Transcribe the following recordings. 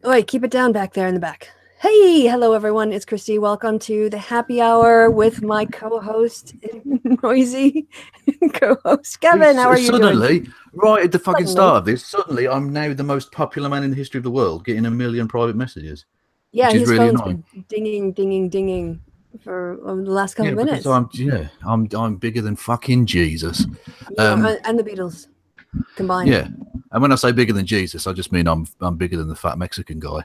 Oi, keep it down back there in the back. Hey, hello everyone. It's Kristi. Welcome to the happy hour with my co-host, noisy co-host Kevin. How are you doing? Right at the fucking start of this, suddenly I'm now the most popular man in the history of the world, getting 1 million private messages. Yeah, which is his really phone's annoying. been dinging, dinging, dinging for the last couple minutes. Because I'm bigger than fucking Jesus. And the Beatles combined. Yeah, and when I say bigger than Jesus, I just mean I'm bigger than the fat Mexican guy.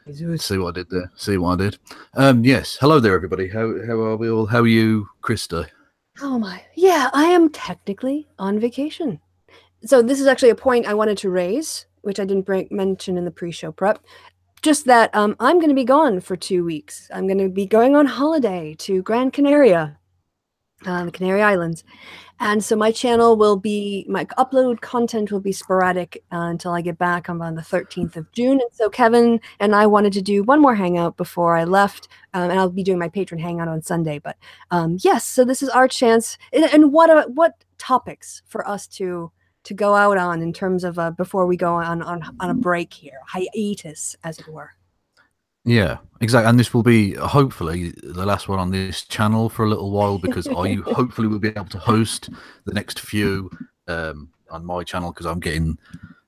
See what I did there? See what I did? Yes. Hello there, everybody. How are we all? How are you, Krista? Oh my. Yeah, I am technically on vacation. So this is actually a point I wanted to raise, which I didn't mention in the pre-show prep. Just that I'm going to be gone for 2 weeks. I'm going to be going on holiday to Gran Canaria, the Canary Islands. And so my channel will be, my upload content will be sporadic until I get back on the 13th of June. And so Kevin and I wanted to do one more hangout before I left. And I'll be doing my patron hangout on Sunday. But yes, so this is our chance. And what topics for us to go out on in terms of before we go on a break here, hiatus, as it were. Yeah, exactly. And this will be hopefully the last one on this channel for a little while, because I hopefully will be able to host the next few on my channel, because I'm getting,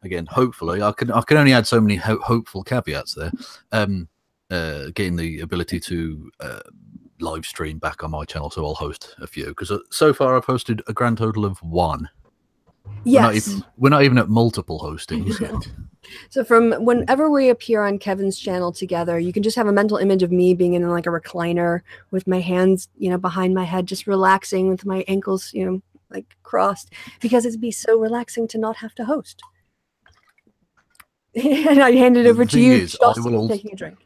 again, hopefully I can only add so many hopeful caveats there. Getting the ability to live stream back on my channel, so I'll host a few, because so far I've hosted a grand total of 1. Yes. We're not even at multiple hostings yet. So from whenever we appear on Kevin's channel together, you can just have a mental image of me being in like a recliner with my hands, behind my head, just relaxing with my ankles, like crossed, because it'd be so relaxing to not have to host. And I hand it over to you, just taking a drink.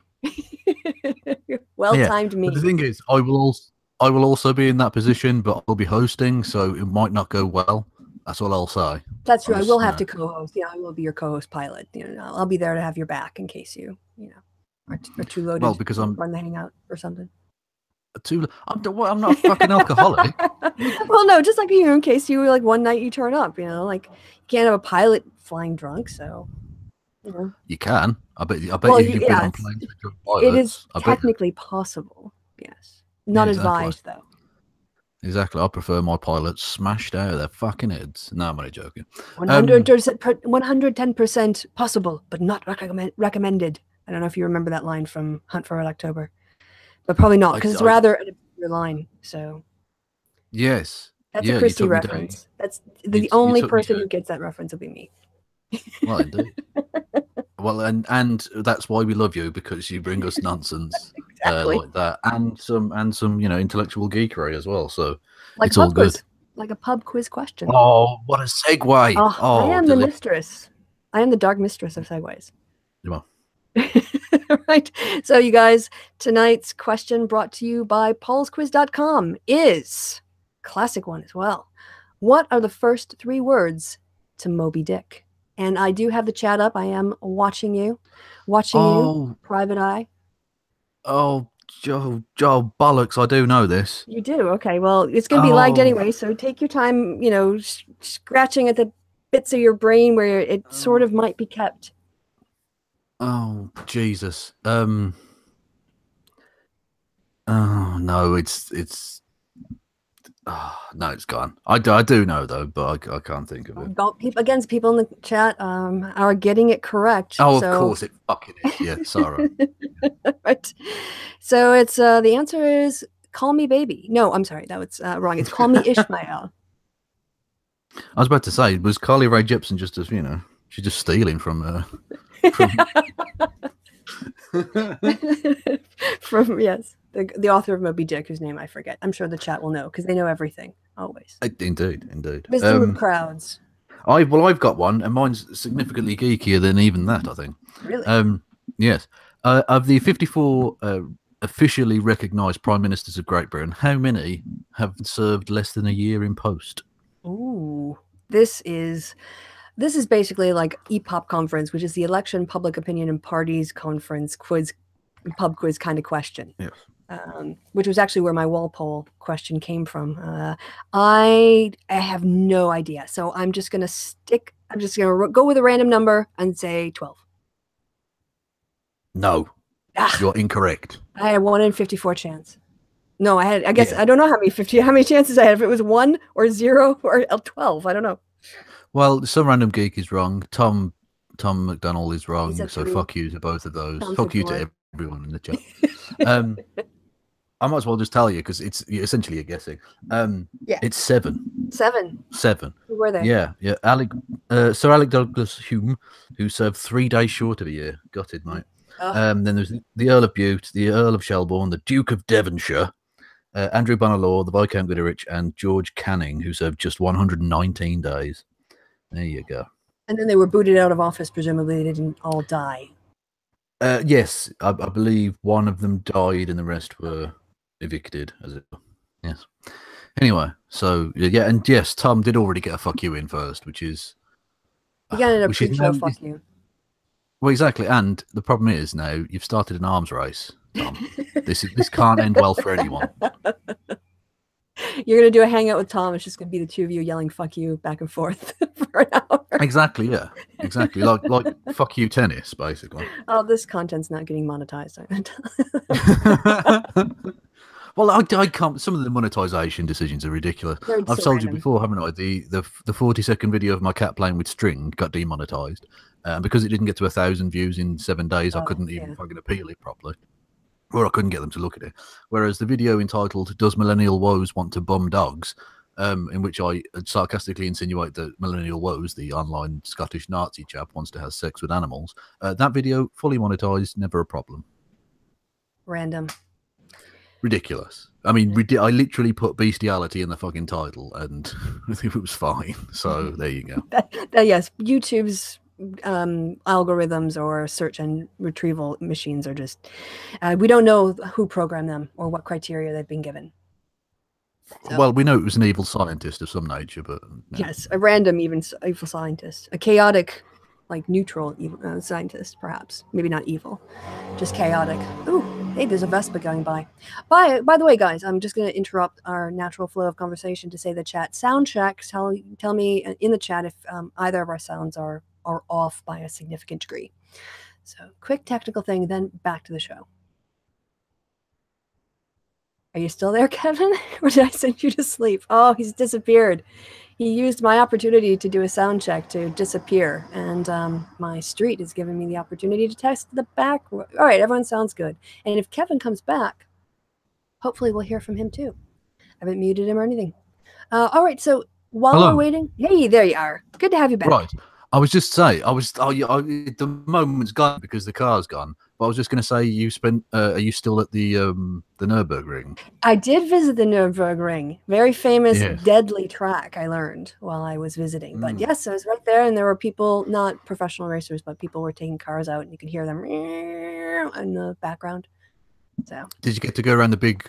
Well-timed me. But the thing is, I will also be in that position, but I'll be hosting, so it might not go well. That's all I'll say. That's true. I will have to co-host. I will be your co-host pilot. I'll be there to have your back in case you are too loaded. Well, because I'm run the hangout or something. I'm not a fucking alcoholic. Well, no, just like in case you like one night you turn up. Like you can't have a pilot flying drunk, so. You can. I bet you've been on planes with drunk pilots. It is technically possible. Yes, not advised though. Exactly. I prefer my pilots smashed out of their fucking heads. No, I'm only joking. 110% possible, but not recommended. I don't know if you remember that line from Hunt for Red October, but probably not, because it's rather an obscure line. So. Yes. That's a Kristi reference. That's the only person who gets that reference will be me. Well, indeed. Well, and that's why we love you, because you bring us nonsense like that, and some intellectual geekery as well. So like it's all good. Like a pub quiz question. Oh, what a segue! I am the mistress. I am the dark mistress of segues. You are. Right. So you guys, tonight's question brought to you by paulsquiz.com is classic one as well. What are the first 3 words to Moby Dick? And I do have the chat up. I am watching you, private eye. Oh, Joe, bollocks! I do know this. You do? Okay. Well, it's going to be lagged anyway, so take your time. Scratching at the bits of your brain where it sort of might be kept. Oh Jesus! Oh no, it's. No, it's gone. I do know though, but I can't think of it. People in the chat are getting it correct. Oh, of course it fucking is. Yeah, sorry. Right. So it's the answer is "Call Me Baby." No, I'm sorry, that was wrong. It's "Call Me Ishmael." I was about to say, was Carly Rae Jepsen just as she's just stealing from from yes. The author of Moby Dick, whose name I forget. I'm sure the chat will know, because they know everything, always. Indeed. Wisdom of crowds. I've got one, and mine's significantly geekier than even that, I think. Really? Yes. Of the 54 officially recognised Prime Ministers of Great Britain, how many have served less than a year in post? Ooh. This is basically like EPOP conference, which is the Election, Public Opinion, and Parties Conference pub quiz kind of question. Yes. Which was actually where my Walpole question came from. I have no idea. So I'm just going to go with a random number and say 12. No, Ah, you're incorrect. I had a 1 in 54 chance. No, I had. I guess Yeah. I don't know how many chances I had. If it was 1 or 0 or 12, I don't know. Well, some random geek is wrong. Tom McDonald is He wrong. said So 3. fuck you to both of those. Tom said Fuck you 4. to everyone in the chat. Um, I might as well just tell you because it's essentially a guessing. Yeah, It's 7. 7. 7. Who were they? Yeah. Sir Alec Douglas Hume, who served 3 days short of a year. Gutted, mate. Then there's the Earl of Bute, the Earl of Shelbourne, the Duke of Devonshire, Andrew Bonar-Law, the Viscount Goodrich, and George Canning, who served just 119 days. There you go. And then they were booted out of office. Presumably, they didn't all die. Yes, I believe one of them died and the rest were evicted. As it, yes. Anyway, so yeah, and yes, Tom did already get a fuck you in first, which is You got in a which is pre-show. now, Fuck you. well, exactly. And the problem is now you've started an arms race, Tom. This can't end well for anyone. You're gonna do a hangout with Tom. It's just gonna be the two of you yelling "fuck you" back and forth for an hour. Exactly. Yeah. Exactly. Like fuck you tennis, basically. Oh, this content's not getting monetized. Well, I can't. Some of the monetization decisions are ridiculous. I've So told random. you before, haven't I? The 40-second video of my cat playing with string got demonetized because it didn't get to 1,000 views in 7 days. I couldn't even fucking appeal it properly, or I couldn't get them to look at it. Whereas the video entitled "Does Millennial Woes Want to Bum Dogs?" In which I sarcastically insinuate that Millennial Woes, the online Scottish Nazi chap, wants to have sex with animals. That video fully monetized, never a problem. Random. Ridiculous. I mean, I literally put bestiality in the fucking title, and it was fine. So there you go. Yes, YouTube's algorithms or search and retrieval machines are just. We don't know who programmed them or what criteria they've been given. So. Well, we know it was an evil scientist of some nature, but yes, a random evil scientist, a chaotic, like neutral evil, scientist, perhaps. Maybe not evil, just chaotic. Ooh, hey, there's a Vespa going by. By the way, guys, I'm just going to interrupt our natural flow of conversation to say the chat sound check. Tell me in the chat if either of our sounds are off by a significant degree. So, quick technical thing, then back to the show. Are you still there, Kevin? Or did I send you to sleep? Oh, he's disappeared. He used my opportunity to do a sound check to disappear. And my street is giving me the opportunity to test the back. All right, everyone sounds good. And if Kevin comes back, hopefully we'll hear from him too. I haven't muted him or anything. All right, so while we're waiting, hey, there you are. Good to have you back. Right. I was just saying, the moment's gone because the car's gone. But I was just going to say, are you still at the Nürburgring? I did visit the Nürburgring. Very famous, deadly track, I learned while I was visiting. But yes, I was right there, and there were people, not professional racers, but people were taking cars out, and you could hear them in the background. So. Did you get to go around the big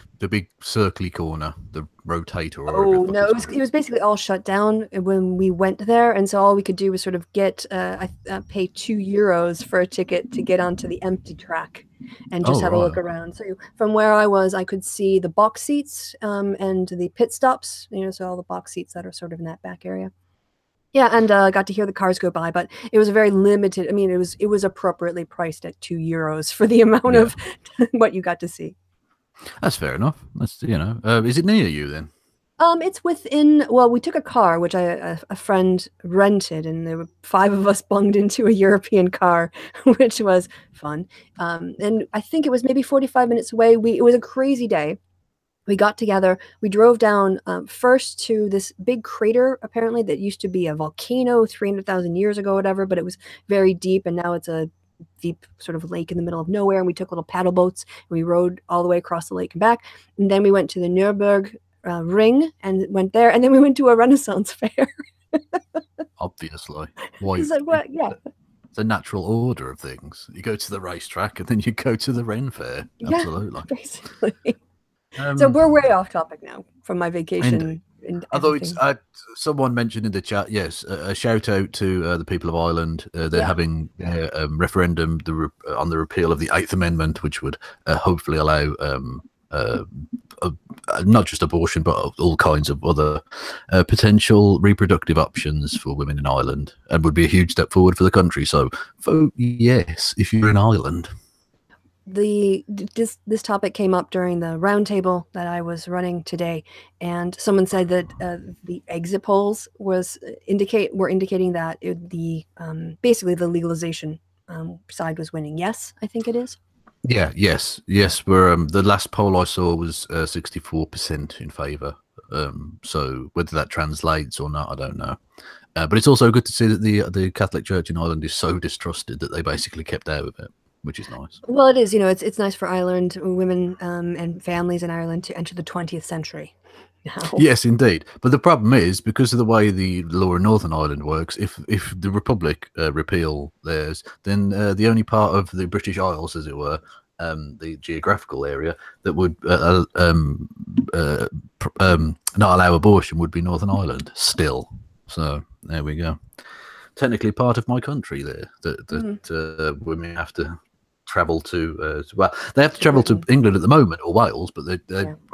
circly corner, the rotator? Oh no, it was basically all shut down when we went there, and so all we could do was sort of get pay €2 for a ticket to get onto the empty track and just have a look around. So from where I was, I could see the box seats and the pit stops. So all the box seats that are sort of in that back area. Yeah, and got to hear the cars go by, but it was a very limited. I mean, it was appropriately priced at €2 for the amount of what you got to see. That's fair enough. That's is it near you then? It's within. Well, we took a car, which a friend rented, and there were 5 of us bunged into a European car, which was fun. And I think it was maybe 45 minutes away. It was a crazy day. We got together, we drove down first to this big crater, apparently, that used to be a volcano 300,000 years ago, whatever, but it was very deep, and now it's a deep sort of lake in the middle of nowhere, and we took little paddle boats, and we rode all the way across the lake and back, and then we went to the Nürburgring ring, and went there, and then we went to a Renaissance fair. Obviously. Why? Yeah. It's a natural order of things. You go to the racetrack, and then you go to the Ren fair. Absolutely. Yeah, basically. So we're way off topic now from my vacation. Although someone mentioned in the chat, yes, a shout out to the people of Ireland. They're having a referendum on the repeal of the 8th Amendment, which would hopefully allow not just abortion, but all kinds of other potential reproductive options for women in Ireland, and would be a huge step forward for the country. So vote yes if you're in Ireland. this topic came up during the roundtable that I was running today, and someone said that the exit polls were indicating that the basically the legalization side was winning. Yes, I think it is. Yeah, yes. We're the last poll I saw was 64% in favour. So whether that translates or not, I don't know. But it's also good to see that the Catholic Church in Ireland is so distrusted that they basically kept out of it, which is nice. Well, it is. It's nice for Ireland women and families in Ireland to enter the 20th century now. Yes, indeed. But the problem is because of the way the law in Northern Ireland works. If the Republic repeal theirs, then the only part of the British Isles, as it were, the geographical area that would not allow abortion would be Northern Ireland still. So there we go. Technically part of my country there that women have to travel to. Well, they have to travel to England at the moment or Wales, but they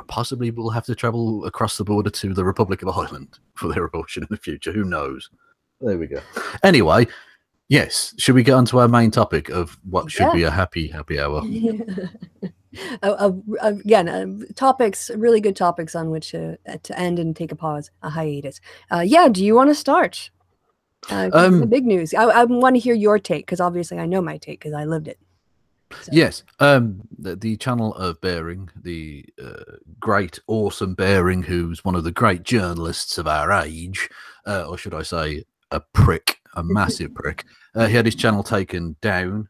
possibly will have to travel across the border to the Republic of Ireland for their abortion in the future. Who knows? There we go. Anyway, yes. Should we get on to our main topic of what should be a happy hour? Again, topics, really good topics on which to end and take a pause, a hiatus. Do you want to start? The big news. I want to hear your take because obviously I know my take because I lived it. So. Yes, the channel of Bearing, the great, awesome Bearing, who's one of the great journalists of our age, or should I say, a prick, a massive prick. He had his channel taken down.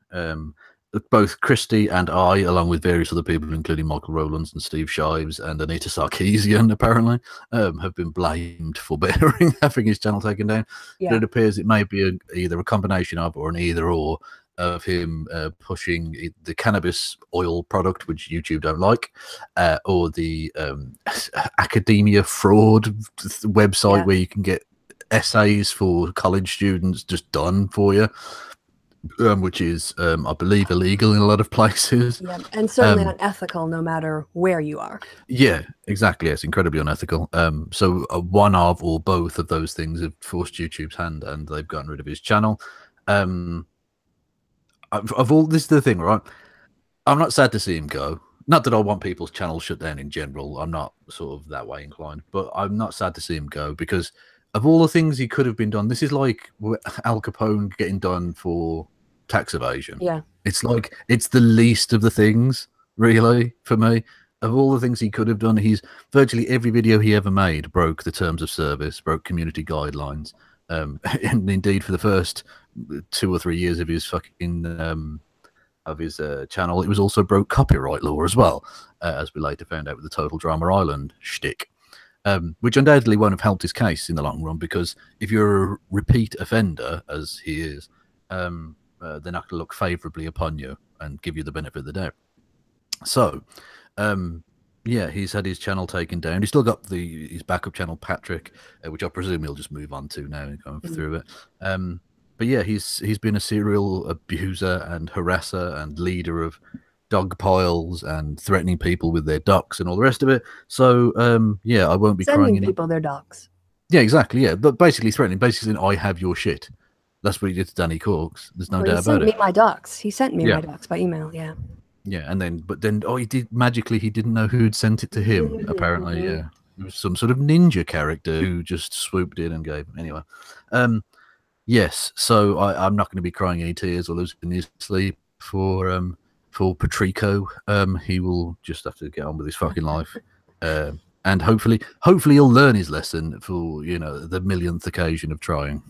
Both Kristi and I, along with various other people, including Michael Rowlands and Steve Shives and Anita Sarkeesian, apparently, have been blamed for Bearing having his channel taken down. Yeah. But it appears it may be either a combination of or an either or of him pushing the cannabis oil product, which YouTube don't like, or the academia fraud website where you can get essays for college students just done for you. Which is, I believe, illegal in a lot of places. Yeah, and certainly unethical no matter where you are. Yeah, exactly. It's incredibly unethical. So one of or both of those things have forced YouTube's hand and they've gotten rid of his channel. This is the thing, right? I'm not sad to see him go. Not that I want people's channels shut down in general. I'm not sort of that way inclined. But I'm not sad to see him go because of all the things he could have been done, this is like Al Capone getting done for tax evasion. Yeah. It's like, it's the least of the things, really, for me. Of all the things he could have done, he's virtually every video he ever made broke the terms of service, broke community guidelines. And indeed, for the first 2 or 3 years of his fucking channel, it was also broke copyright law as well, as we later found out with the Total Drama Island shtick. Which undoubtedly won't have helped his case in the long run, because if you're a repeat offender, as he is, they're not going to look favourably upon you and give you the benefit of the doubt. So, he's had his channel taken down. He's still got his backup channel, Patrick, which I presume he'll just move on to now and go through it. But yeah, he's been a serial abuser and harasser and leader of dog piles and threatening people with their ducks and all the rest of it. So I won't be sending people their dogs. Yeah, exactly. Yeah, but basically threatening, basically saying, I have your shit. That's what he did to Danny Corks. There's no doubt about it. He sent me my ducks. He sent me my ducks by email. Yeah. Yeah, but then he didn't know who'd sent it to him. Apparently, yeah, it was some sort of ninja character who just swooped in and gave. Anyway, yes. So I'm not going to be crying any tears or losing his sleep for Patrico. He will just have to get on with his fucking life, and hopefully he'll learn his lesson for the millionth occasion of trying.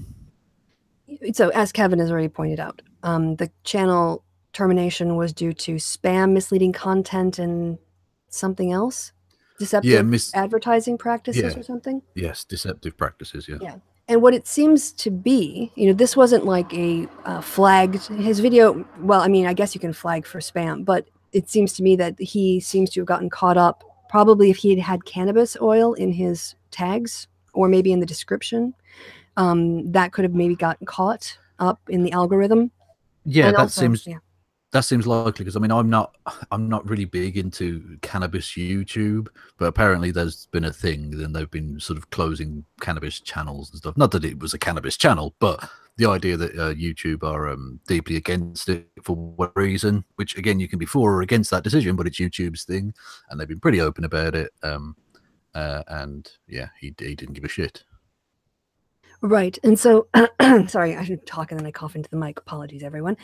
So, as Kevin has already pointed out, the channel termination was due to spam, misleading content, and something else, deceptive advertising practices or something. Yes, deceptive practices. Yeah. And what it seems to be, this wasn't like a flagged, his video, well, I mean, I guess you can flag for spam, but it seems to me that he seems to have gotten caught up, probably if he had cannabis oil in his tags, or maybe in the description, that could have maybe gotten caught up in the algorithm. Yeah, that seems likely, because I mean, I'm not really big into cannabis YouTube, but apparently there's been a thing, then they've been sort of closing cannabis channels and stuff. Not that it was a cannabis channel, but the idea that YouTube are deeply against it for what reason, which again you can be for or against that decision, but it's YouTube's thing, and they've been pretty open about it. And yeah, he didn't give a shit. Right. And so, sorry, I should talk and then I cough into the mic. Apologies, everyone.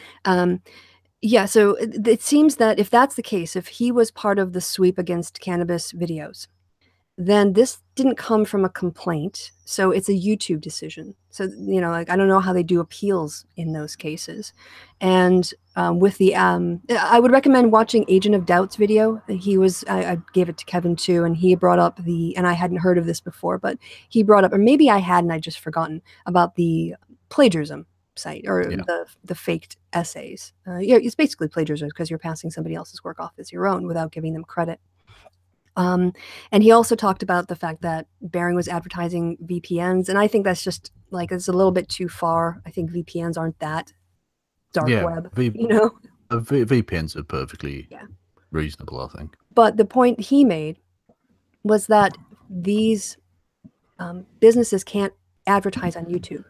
Yeah, so it seems that if that's the case, if he was part of the sweep against cannabis videos, then this didn't come from a complaint. So it's a YouTube decision. So, you know, like, I don't know how they do appeals in those cases. And with the, I would recommend watching Agent of Doubt's video. I gave it to Kevin too, and he brought up and I hadn't heard of this before, but he brought up, or maybe I had and I'd just forgotten about the plagiarism site or the faked essays. Yeah, it's basically plagiarism because you're passing somebody else's work off as your own without giving them credit. And he also talked about the fact that Baring was advertising VPNs, and I think that's just like it's a little bit too far. I think VPNs aren't that dark web, you know. VPNs are perfectly reasonable, I think. But the point he made was that these businesses can't advertise on YouTube.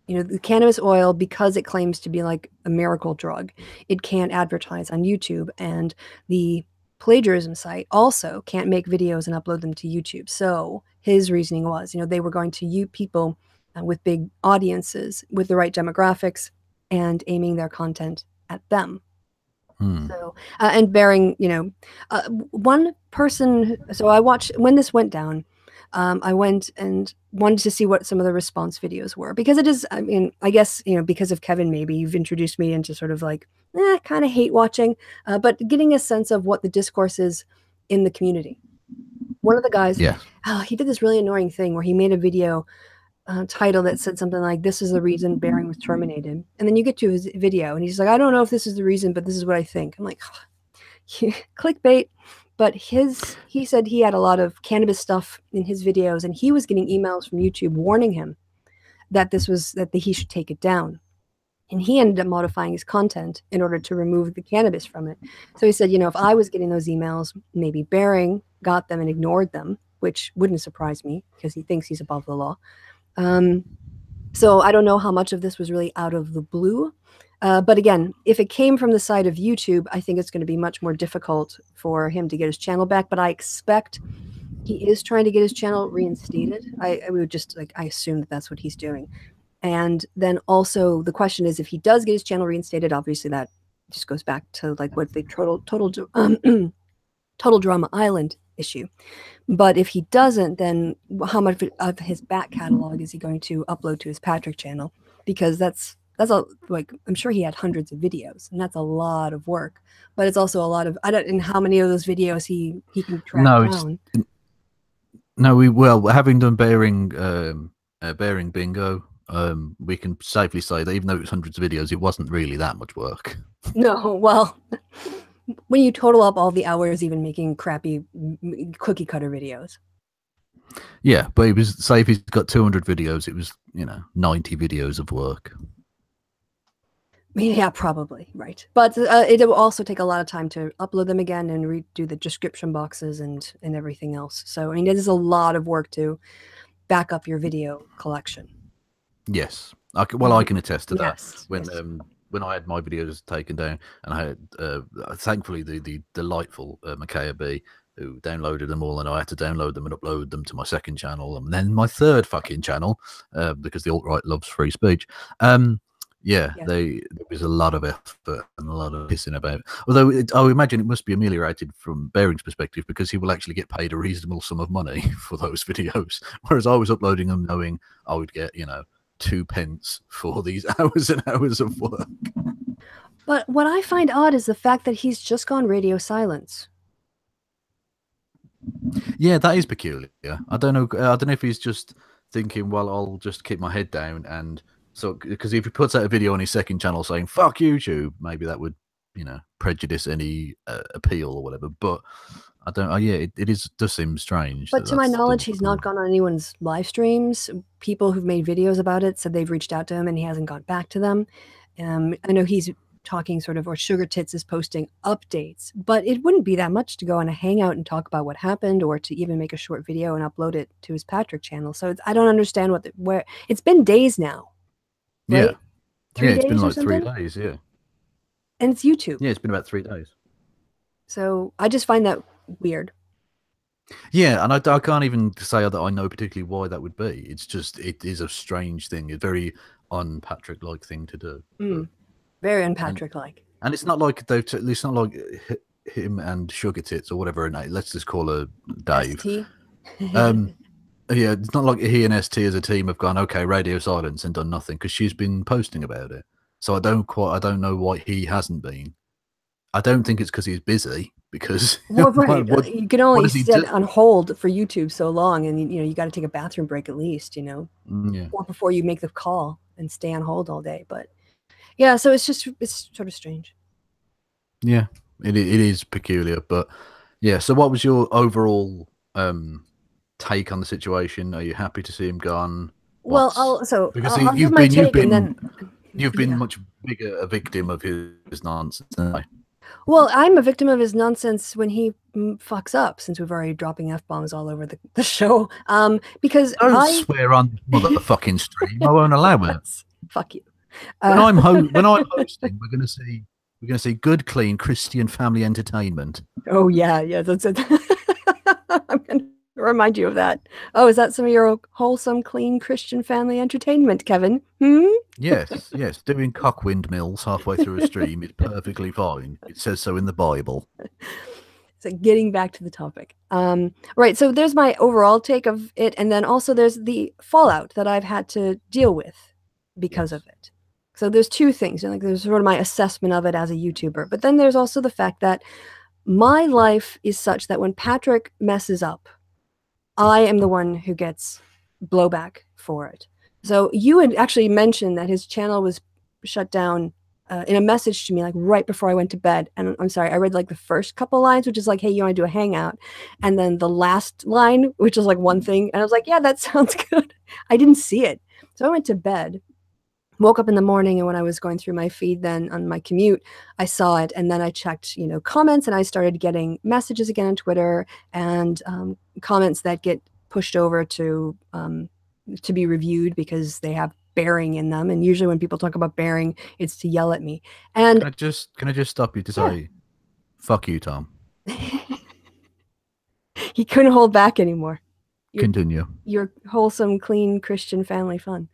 You know, the cannabis oil, because it claims to be like a miracle drug, it can't advertise on YouTube, and the plagiarism site also can't make videos and upload them to YouTube. So his reasoning was, you know, they were going to use people with big audiences with the right demographics and aiming their content at them. So, and Baring, you know, one person, so I watched, when this went down, I went and wanted to see what some of the response videos were, because it is, I mean, I guess, you know, because of Kevin, maybe you've introduced me into sort of like, kind of hate watching, but getting a sense of what the discourse is in the community. One of the guys, he did this really annoying thing where he made a video title that said something like, "This is the reason Baring was terminated." And then you get to his video and he's like, "I don't know if this is the reason, but this is what I think." I'm like, clickbait. But he said he had a lot of cannabis stuff in his videos, and he was getting emails from YouTube warning him that he should take it down. And he ended up modifying his content in order to remove the cannabis from it. So he said, you know, if I was getting those emails, maybe Baring got them and ignored them, which wouldn't surprise me because he thinks he's above the law. So I don't know how much of this was really out of the blue. But again, if it came from the side of YouTube, I think it's going to be much more difficult for him to get his channel back. But I expect he is trying to get his channel reinstated. I would just I assume that that's what he's doing. And then also the question is, if he does get his channel reinstated, obviously that just goes back to like what the total drama island issue. But if he doesn't, then how much of his back catalog is he going to upload to his Patrick channel? Because that's I'm sure he had hundreds of videos, and that's a lot of work. But it's also a lot of, I don't know how many of those videos he can track down. Having done Baring bingo, we can safely say that even though it was hundreds of videos, it wasn't really that much work. No, well, when you total up all the hours even making crappy cookie cutter videos. Yeah, but say if he's got 200 videos, it was, 90 videos of work. Yeah, probably, right. But it will also take a lot of time to upload them again and redo the description boxes and everything else. So, I mean, it is a lot of work to back up your video collection. Yes. I can attest to that. When I had my videos taken down, and I had, thankfully, the delightful Micaiah B, who downloaded them all, and I had to download them and upload them to my second channel, and then my third fucking channel, because the alt-right loves free speech. There was a lot of effort and a lot of pissing about. Although I imagine it must be ameliorated from Baring's perspective, because he will actually get paid a reasonable sum of money for those videos. Whereas I was uploading them knowing I would get, 2 pence for these hours and hours of work. But what I find odd is the fact that he's just gone radio silence. Yeah, that is peculiar. I don't know if he's just thinking, well, I'll just keep my head down, and so, because if he puts out a video on his second channel saying "fuck YouTube," maybe that would, prejudice any appeal or whatever. But I don't. It does seem strange. But to my knowledge, he's not gone on anyone's live streams. People who've made videos about it said they've reached out to him and he hasn't got back to them. I know he's talking sort of, or Sugar Tits is posting updates, but it wouldn't be that much to go on a hangout and talk about what happened, or to even make a short video and upload it to his Patrick channel. So I don't understand where it's been days now. Yeah. right? Yeah, Three it's been days or like three something, days. Yeah. and it's YouTube. Yeah, it's been about 3 days. So I just find that weird. Yeah, and I can't even say that I know particularly why that would be. It's just it is a strange thing, a very un-Patrick like thing to do. But Very and unpatrick like. and it's not like it's not like him and Sugar Tits or whatever her name. Let's just call her Dave. ST. Um, yeah, it's not like he and ST as a team have gone okay, radio silence and done nothing because she's been posting about it. So I don't know why he hasn't been. I don't think it's because he's busy because Well, right. what You can what only does he do? sit on hold for YouTube so long, and you got to take a bathroom break at least, Yeah. or before you make the call and stay on hold all day. But yeah, so it's sort of strange. Yeah, it is peculiar, but yeah. So, what was your overall take on the situation? Are you happy to see him gone? Well, What's because I'll give my take, and then you've been yeah. much bigger a victim of his nonsense than I. Well, I'm a victim of his nonsense when he fucks up. Since we've already dropping f bombs all over the show, because Don't I swear on this motherfucking stream. I won't allow it. fuck you. When I'm hosting, we're gonna see good, clean Christian family entertainment. Oh yeah, that's it. I'm gonna remind you of that. Oh, is that some of your wholesome, clean Christian family entertainment, Kevin? Hmm? Yes, yes. Doing cock windmills halfway through a stream is perfectly fine. It says so in the Bible. So getting back to the topic. Right, so there's my overall take of it, and then also there's the fallout that I've had to deal with because Yes. of it. So there's two things. Like there's sort of my assessment of it as a YouTuber, but then there's also the fact that my life is such that when Patrick messes up, I am the one who gets blowback for it. So you had actually mentioned that his channel was shut down in a message to me like right before I went to bed. And I'm sorry, I read like the first couple lines, which is like, hey, you want to do a hangout? And then the last line, which is like one thing. And I was like, yeah, that sounds good. I didn't see it. So I went to bed, woke up in the morning, and when I was going through my feed then on my commute, I saw it, and then I checked comments, and I started getting messages again on Twitter, and comments that get pushed over to be reviewed because they have bearing in them, and usually when people talk about bearing, it's to yell at me. And Can I just stop you to yeah. say, fuck you, Tom. He couldn't hold back anymore. Continue. Your wholesome, clean Christian family fun.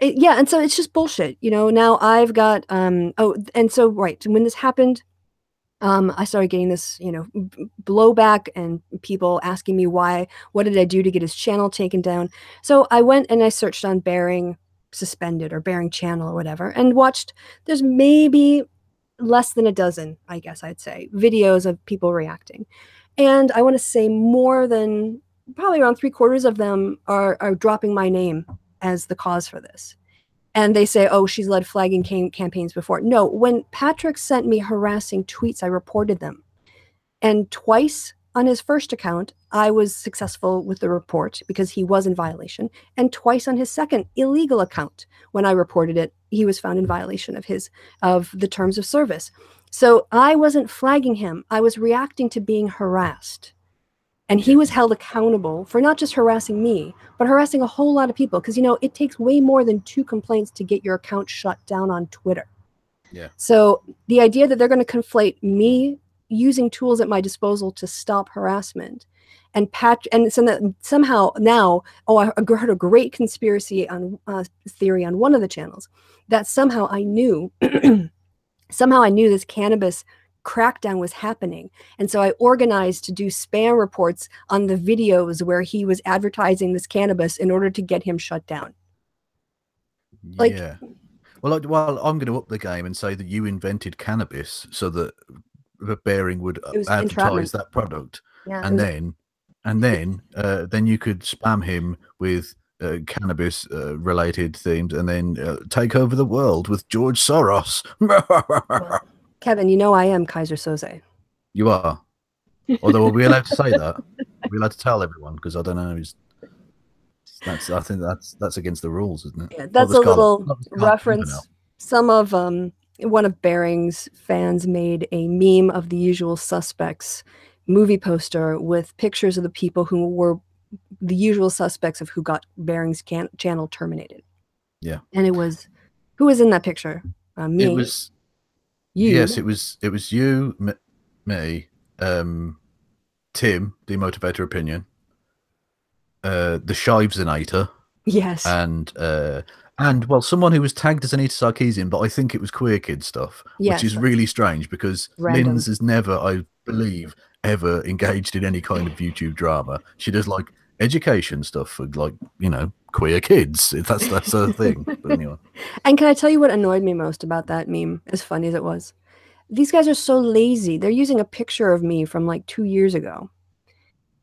Yeah, and so it's just bullshit. Now I've got and so right when this happened, I started getting this blowback and people asking me what did I do to get his channel taken down. So I went and I searched on bearing suspended or bearing channel or whatever, and watched. There's maybe less than a dozen, I guess I'd say, videos of people reacting, and I want to say more than probably around 3/4 of them are dropping my name as the cause for this. And they say, oh, she's led flagging campaigns before. No, when Patrick sent me harassing tweets, I reported them. And twice on his first account, I was successful with the report because he was in violation. And twice on his second illegal account, when I reported it, he was found in violation of the terms of service. So I wasn't flagging him. I was reacting to being harassed. And he was held accountable for not just harassing me, but harassing a whole lot of people. Because, it takes way more than 2 complaints to get your account shut down on Twitter. Yeah. So the idea that they're going to conflate me using tools at my disposal to stop harassment and so that somehow now, I heard a great conspiracy on theory on one of the channels that somehow I knew this cannabis crackdown was happening. And so I organized to do spam reports on the videos where he was advertising this cannabis in order to get him shut down. Yeah. Well, I'm going to up the game and say that you invented cannabis so that the bearing would advertise that product, yeah, and then you could spam him with cannabis related themes, and then take over the world with George Soros. Well, Kevin, I am Kaiser Soze. You are. Although, are we allowed to say that? Are we allowed to tell everyone? Because I don't know. I think that's against the rules, isn't it? Yeah, that's a little reference. Some of one of Bering's fans made a meme of the Usual Suspects movie poster with pictures of the people who were the usual suspects of who got Bering's channel terminated. Yeah. And it was, who was in that picture? It Me, was, yes, you. it was you, me, um, Tim, the motivator opinion, the Shivesinator, Yes. and well, someone who was tagged as Anita Sarkeesian, but I think it was queer kid stuff, which Yes. is That's really strange because Linz random. has never, I believe, ever engaged in any kind of YouTube drama. She does like education stuff for like, you know, queer kids. That's her thing. But anyway, And can I tell you what annoyed me most about that meme, as funny as it was? These guys are so lazy. They're using a picture of me from like 2 years ago.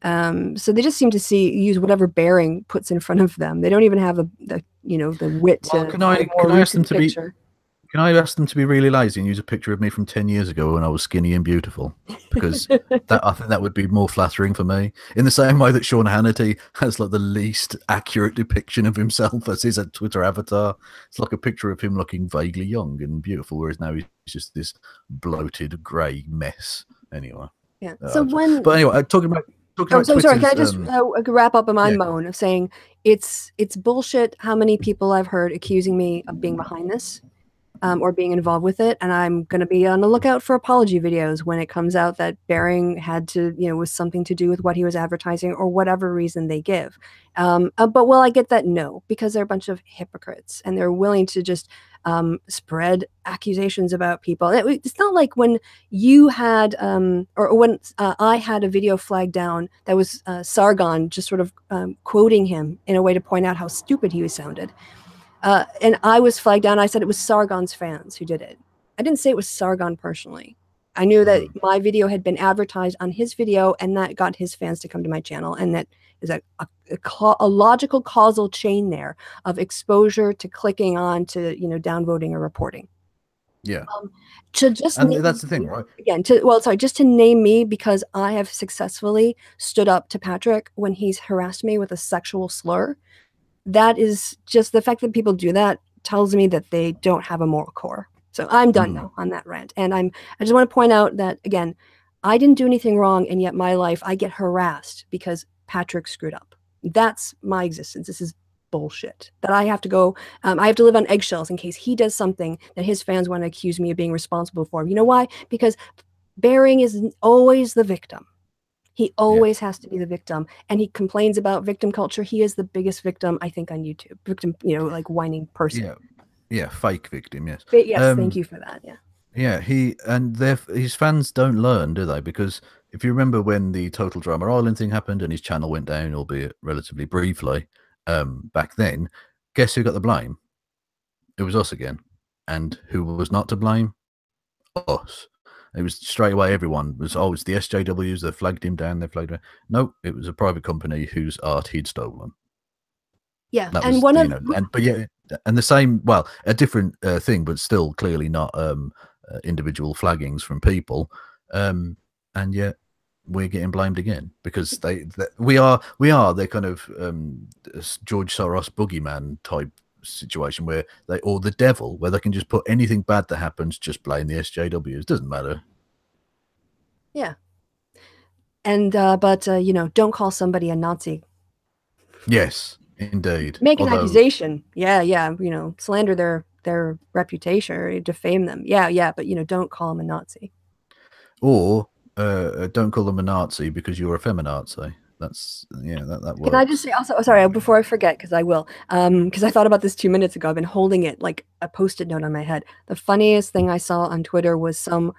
So they just seem to use whatever bearing puts in front of them. They don't even have the wit well, to find can more I ask them recent to be picture. Can I ask them to be really lazy and use a picture of me from 10 years ago when I was skinny and beautiful? Because that I think that would be more flattering for me. In the same way that Sean Hannity has like the least accurate depiction of himself as his Twitter avatar. It's like a picture of him looking vaguely young and beautiful, whereas now he's just this bloated grey mess. Anyway. Yeah. So But when anyway, talking Oh, about so sorry. Can Twitter's I just wrap up on my yeah, moan of saying it's bullshit how many people I've heard accusing me of being behind this, or being involved with it, and I'm going to be on the lookout for apology videos when it comes out that Bering had to, was something to do with what he was advertising or whatever reason they give. But will I get that? No, because they're a bunch of hypocrites and they're willing to just spread accusations about people. It's not like when you had, or when I had a video flagged down that was Sargon just sort of quoting him in a way to point out how stupid he was sounded. And I was flagged down. I said it was Sargon's fans who did it. I didn't say it was Sargon personally. I knew that my video had been advertised on his video, and that got his fans to come to my channel. And that is a logical causal chain there of exposure to clicking on to downvoting or reporting. yeah. To just And name that's the thing, me, right? again, just to name me because I have successfully stood up to Patrick when he's harassed me with a sexual slur. That is just the fact that people do that tells me that they don't have a moral core. So I'm done now on that rant. And I just want to point out that again, I didn't do anything wrong, and yet my life I get harassed because Patrick screwed up. That's my existence. This is bullshit. That I have to go, I have to live on eggshells in case he does something that his fans want to accuse me of being responsible for. You know why? Because Bering is always the victim. He Yeah. always has to be the victim, and he complains about victim culture. He is the biggest victim, I think, on YouTube. Victim, like whining person. Yeah. Yeah, fake victim, yes. But yes, thank you for that. Yeah. Yeah, his fans don't learn, do they? Because if you remember when the Total Drama Island thing happened and his channel went down, albeit relatively briefly, back then, guess who got the blame? It was us again. And who was not to blame? Us. It was straight away everyone was, oh, it's the SJWs, they flagged him down, they flagged him. No, it was a private company whose art he'd stolen. Yeah, That and was, one you of know, but yeah, and the same, well, a different thing, but still clearly not individual flaggings from people, and yet we're getting blamed again because we are they're kind of George Soros boogeyman type situation where they, or the devil, where they can just put anything bad that happens, just blame the SJWs. Doesn't matter. yeah, and but don't call somebody a Nazi. Yes, indeed. Make an Although, accusation. Yeah, yeah. Slander their reputation or defame them. Yeah, yeah. But don't call them a Nazi. or don't call them a Nazi because you're a feminazi. That's that Can I just works. say also, sorry, before I forget, because I will, because I thought about this 2 minutes ago. I've been holding it like a post-it note on my head. The funniest thing I saw on Twitter was some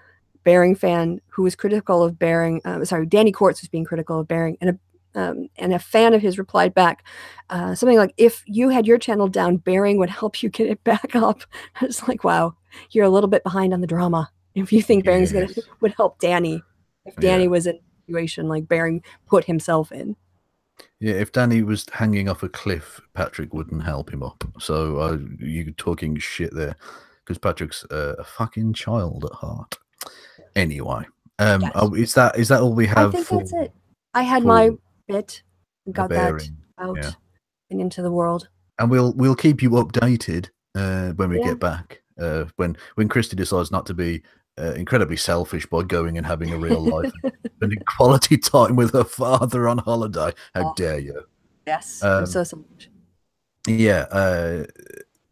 Bering fan who was critical of Bering. Sorry, Danny Quartz was being critical of Bering, and a fan of his replied back something like, "If you had your channel down, Bering would help you get it back up." I was like, "Wow, you're a little bit behind on the drama. If you think Bering's Yes. would help Danny, if Danny Yeah. was in a situation like Bering put himself in." Yeah, if Danny was hanging off a cliff, Patrick wouldn't help him up. So you talking shit there, because Patrick's a fucking child at heart. Anyway, Yes. is that all we I have think that's it. I had my for bit, a got that bearing? Yeah, out and into the world. and we'll keep you updated when we Yeah. get back. When Kristi decides not to be incredibly selfish by going and having a real life, spending quality time with her father on holiday. How Oh, dare you? yes. I'm Um, so much. yeah,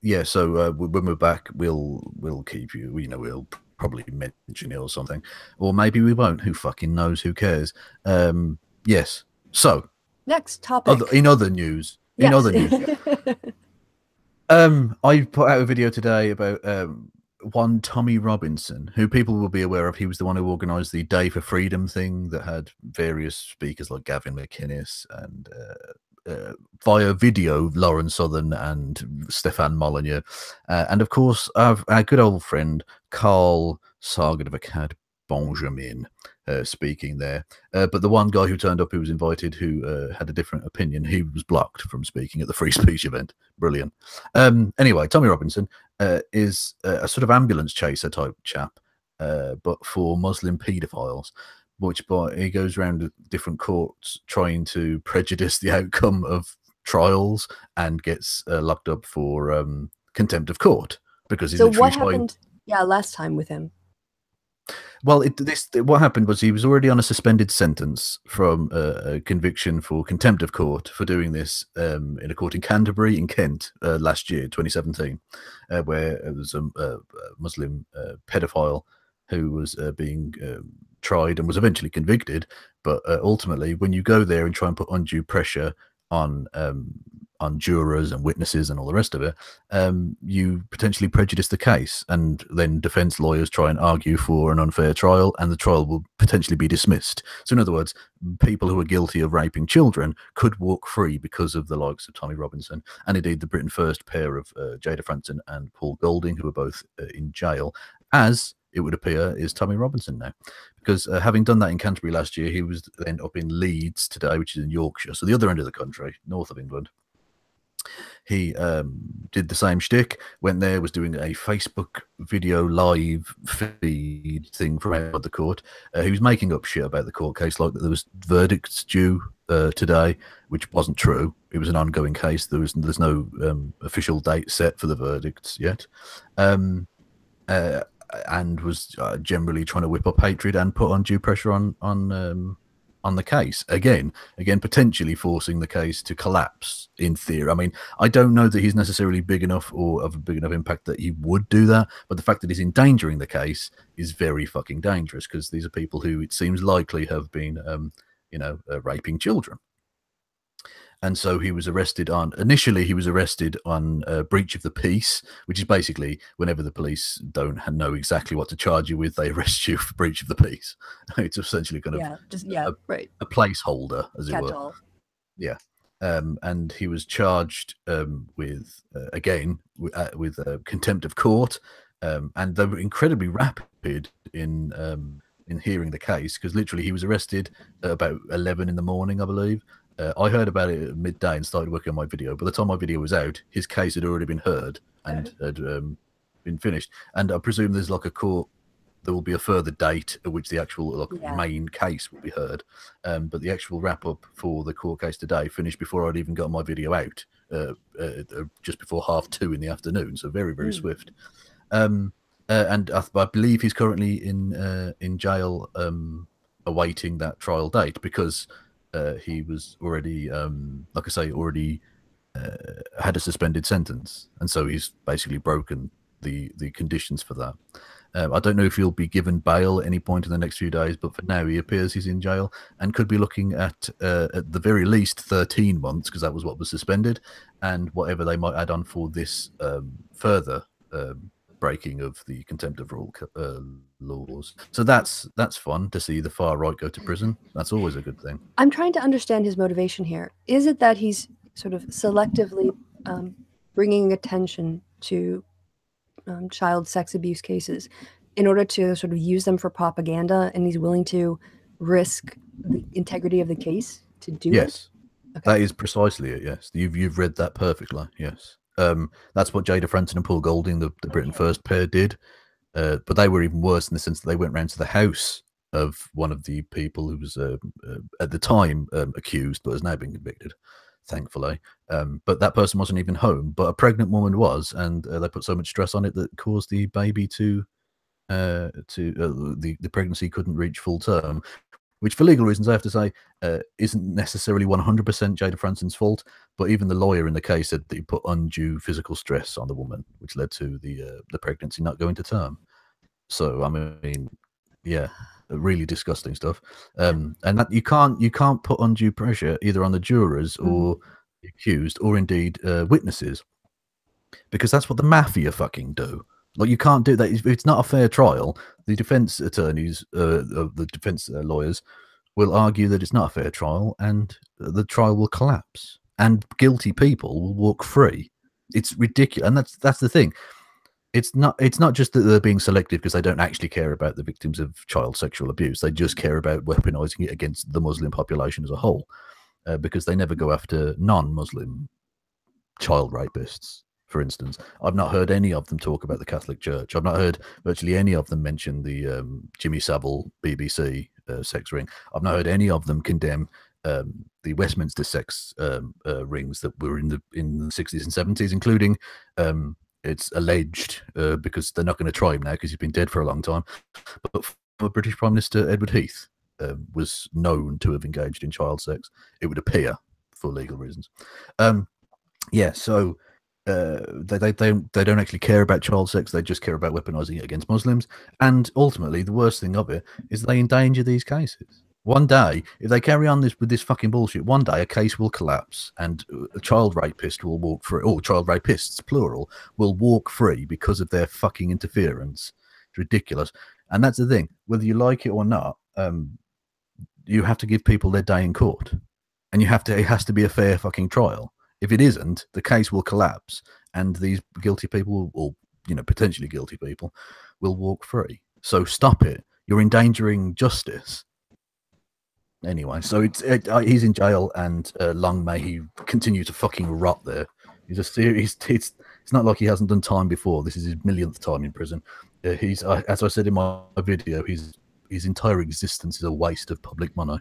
yeah, so when we're back, we'll keep you. We'll probably mention it or something, or maybe we won't. Who fucking knows? Who cares? Yes. So, Next topic. in other news, Yes. I put out a video today about one Tommy Robinson, who people will be aware of. He was the one who organised the Day for Freedom thing that had various speakers like Gavin McInnes and via video Lauren Southern and Stefan Molyneux, and of course our good old friend Carl Sagan of Acad Benjamin speaking there. But the one guy who turned up, who was invited, who had a different opinion, he was blocked from speaking at the free speech event. Brilliant. Anyway, Tommy Robinson is a sort of ambulance chaser type chap, but for Muslim paedophiles, which he goes around different courts trying to prejudice the outcome of trials and gets locked up for contempt of court because he's So literally what happened? Yeah, last time with him. Well, what happened was he was already on a suspended sentence from a conviction for contempt of court for doing this in a court in Canterbury, in Kent, last year, 2017, where there was a Muslim pedophile who was being tried and was eventually convicted. But ultimately, when you go there and try and put undue pressure on jurors and witnesses and all the rest of it, you potentially prejudice the case, and then defense lawyers try and argue for an unfair trial, and the trial will potentially be dismissed. So in other words, people who are guilty of raping children could walk free because of the likes of Tommy Robinson, and indeed the Britain First pair of Jada Franson and Paul Golding, who are both in jail, as it would appear is Tommy Robinson now, because having done that in Canterbury last year, he was then up in Leeds today, which is in Yorkshire, so the other end of the country, north of England. He did the same shtick, went there, was doing a Facebook video live feed thing from out the court. He was making up shit about the court case, like that there was verdicts due today, which wasn't true. It was an ongoing case. There's no official date set for the verdicts yet. And was generally trying to whip up hatred and put undue pressure on the case again, potentially forcing the case to collapse in theory. I mean, I don't know that he's necessarily big enough or of a big enough impact that he would do that, but the fact that he's endangering the case is very fucking dangerous, because these are people who it seems likely have been raping children. And so he was arrested on, initially he was arrested on breach of the peace, which is basically whenever the police don't know exactly what to charge you with, they arrest you for breach of the peace. It's essentially kind of right, a placeholder, as it were. Catch-all. Yeah. And he was charged with contempt of court, and they were incredibly rapid in hearing the case, because literally he was arrested at about 11 in the morning, I believe. I heard about it at midday and started working on my video. By the time my video was out, his case had already been heard and had been finished. And I presume there's like a court, there will be a further date at which the actual main case will be heard. But the actual wrap up for the court case today finished before I'd even got my video out, just before 2:30 in the afternoon. So very, very swift. And I believe he's currently in jail awaiting that trial date, because he was already, like I say, had a suspended sentence, and so he's basically broken the conditions for that. I don't know if he'll be given bail at any point in the next few days, but for now he appears he's in jail and could be looking at the very least 13 months, because that was what was suspended, and whatever they might add on for this further breaking of the contempt of rule laws. So that's fun to see the far right go to prison. That's always a good thing. I'm trying to understand his motivation here. Is it that he's sort of selectively bringing attention to child sex abuse cases in order to sort of use them for propaganda, and he's willing to risk the integrity of the case to do it? Yes, okay. That is precisely it. Yes, you've read that perfectly. Yes. That's what Jada Franson and Paul Golding, the Britain First pair, did. But they were even worse in the sense that they went round to the house of one of the people who was at the time accused, but has now been convicted, thankfully. But that person wasn't even home, but a pregnant woman was, and they put so much stress on it that caused the baby the pregnancy couldn't reach full term, which for legal reasons I have to say isn't necessarily 100% Jada Franson's fault. But even the lawyer in the case said that he put undue physical stress on the woman, which led to the pregnancy not going to term. So I mean, yeah, really disgusting stuff. And that you can't put undue pressure either on the jurors or the accused, or indeed witnesses, because that's what the mafia fucking do. Like, you can't do that. If it's not a fair trial, the defense attorneys, the defense lawyers, will argue that it's not a fair trial, and the trial will collapse, and guilty people will walk free. It's ridiculous, and that's the thing. It's not just that they're being selective because they don't actually care about the victims of child sexual abuse. They just care about weaponizing it against the Muslim population as a whole, because they never go after non-Muslim child rapists. For instance, I've not heard any of them talk about the Catholic Church. I've not heard virtually any of them mention the Jimmy Savile BBC sex ring. I've not heard any of them condemn the Westminster sex rings that were in the 60s and 70s, including it's alleged, because they're not going to try him now because he's been dead for a long time, but former British Prime Minister Edward Heath was known to have engaged in child sex, it would appear, for legal reasons. Yeah, so they don't actually care about child sex. They just care about weaponizing it against Muslims. And ultimately, the worst thing of it is they endanger these cases. One day, if they carry on with this fucking bullshit, one day a case will collapse and a child rapist will walk free, or child rapists, plural, will walk free because of their fucking interference. It's ridiculous. And that's the thing. Whether you like it or not, you have to give people their day in court. And it has to be a fair fucking trial. If it isn't, the case will collapse and these guilty people, or potentially guilty people, will walk free. So stop it. You're endangering justice. Anyway, so he's in jail, and long may he continue to fucking rot there. It's not like he hasn't done time before. This is his millionth time in prison. As I said in my video, his entire existence is a waste of public money.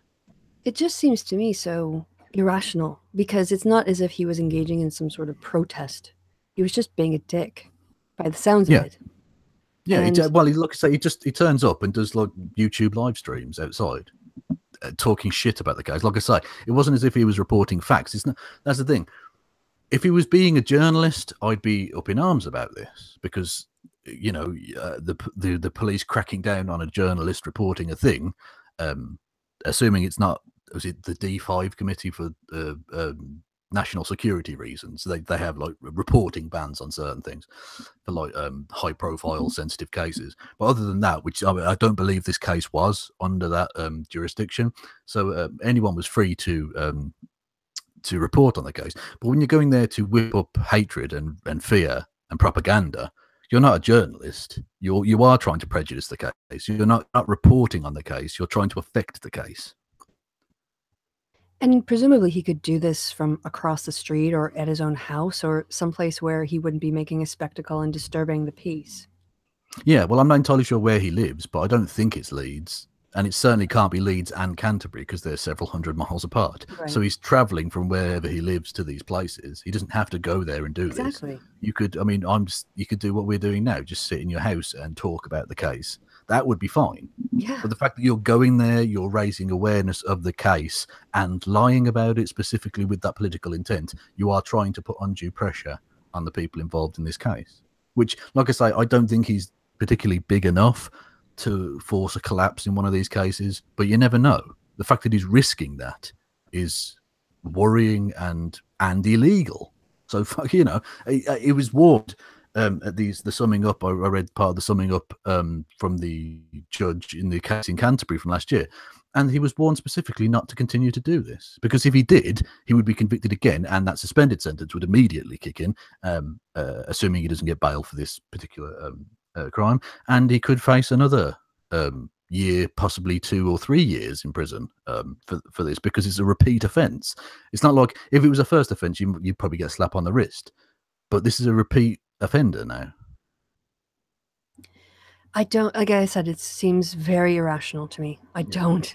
It just seems to me so irrational, because it's not as if he was engaging in some sort of protest. He was just being a dick, by the sounds of it. Yeah, he turns up and does like YouTube live streams outside, talking shit about the guys. Like I say, it wasn't as if he was reporting facts. It's not. That's the thing. If he was being a journalist, I'd be up in arms about this, because the police cracking down on a journalist reporting a thing, assuming it's not. Was it the D5 committee for national security reasons? They have like reporting bans on certain things for like high profile sensitive cases. But other than that, which I don't believe this case was under that jurisdiction, so anyone was free to report on the case. But when you're going there to whip up hatred and fear and propaganda, you're not a journalist. You are trying to prejudice the case. You're not reporting on the case. You're trying to affect the case. And presumably he could do this from across the street or at his own house or someplace where he wouldn't be making a spectacle and disturbing the peace. Yeah, well, I'm not entirely sure where he lives, but I don't think it's Leeds. And it certainly can't be Leeds and Canterbury, because they're several hundred miles apart. Right. So he's travelling from wherever he lives to these places. He doesn't have to go there and do this. You could, you could do what we're doing now, just sit in your house and talk about the case. That would be fine. Yeah. But the fact that you're going there, you're raising awareness of the case and lying about it specifically with that political intent, you are trying to put undue pressure on the people involved in this case. Which, like I say, I don't think he's particularly big enough to force a collapse in one of these cases, but you never know. The fact that he's risking that is worrying and illegal. So, it was warned at the summing up. I read part of the summing up from the judge in the case in Canterbury from last year, and he was warned specifically not to continue to do this, because if he did, he would be convicted again, and that suspended sentence would immediately kick in, assuming he doesn't get bail for this particular crime, and he could face another year, possibly 2 or 3 years in prison for this, because it's a repeat offence. It's not like if it was a first offence, you'd probably get a slap on the wrist, but this is a repeat offender now. I don't, like I said, it seems very irrational to me. I don't.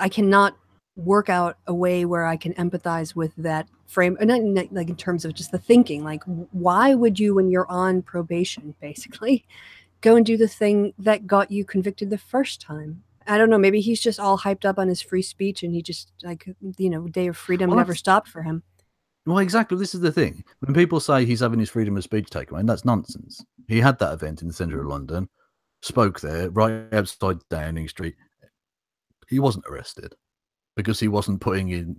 I cannot work out a way where I can empathize with that frame, and not like in terms of just the thinking. Like, why would you, when you're on probation, basically, go and do the thing that got you convicted the first time? I don't know. Maybe he's just all hyped up on his free speech, and he just day of freedom Well, never stopped for him. Well, exactly. This is the thing. When people say he's having his freedom of speech taken away, that's nonsense. He had that event in the centre of London, spoke there, right outside Downing Street. He wasn't arrested because he wasn't putting in,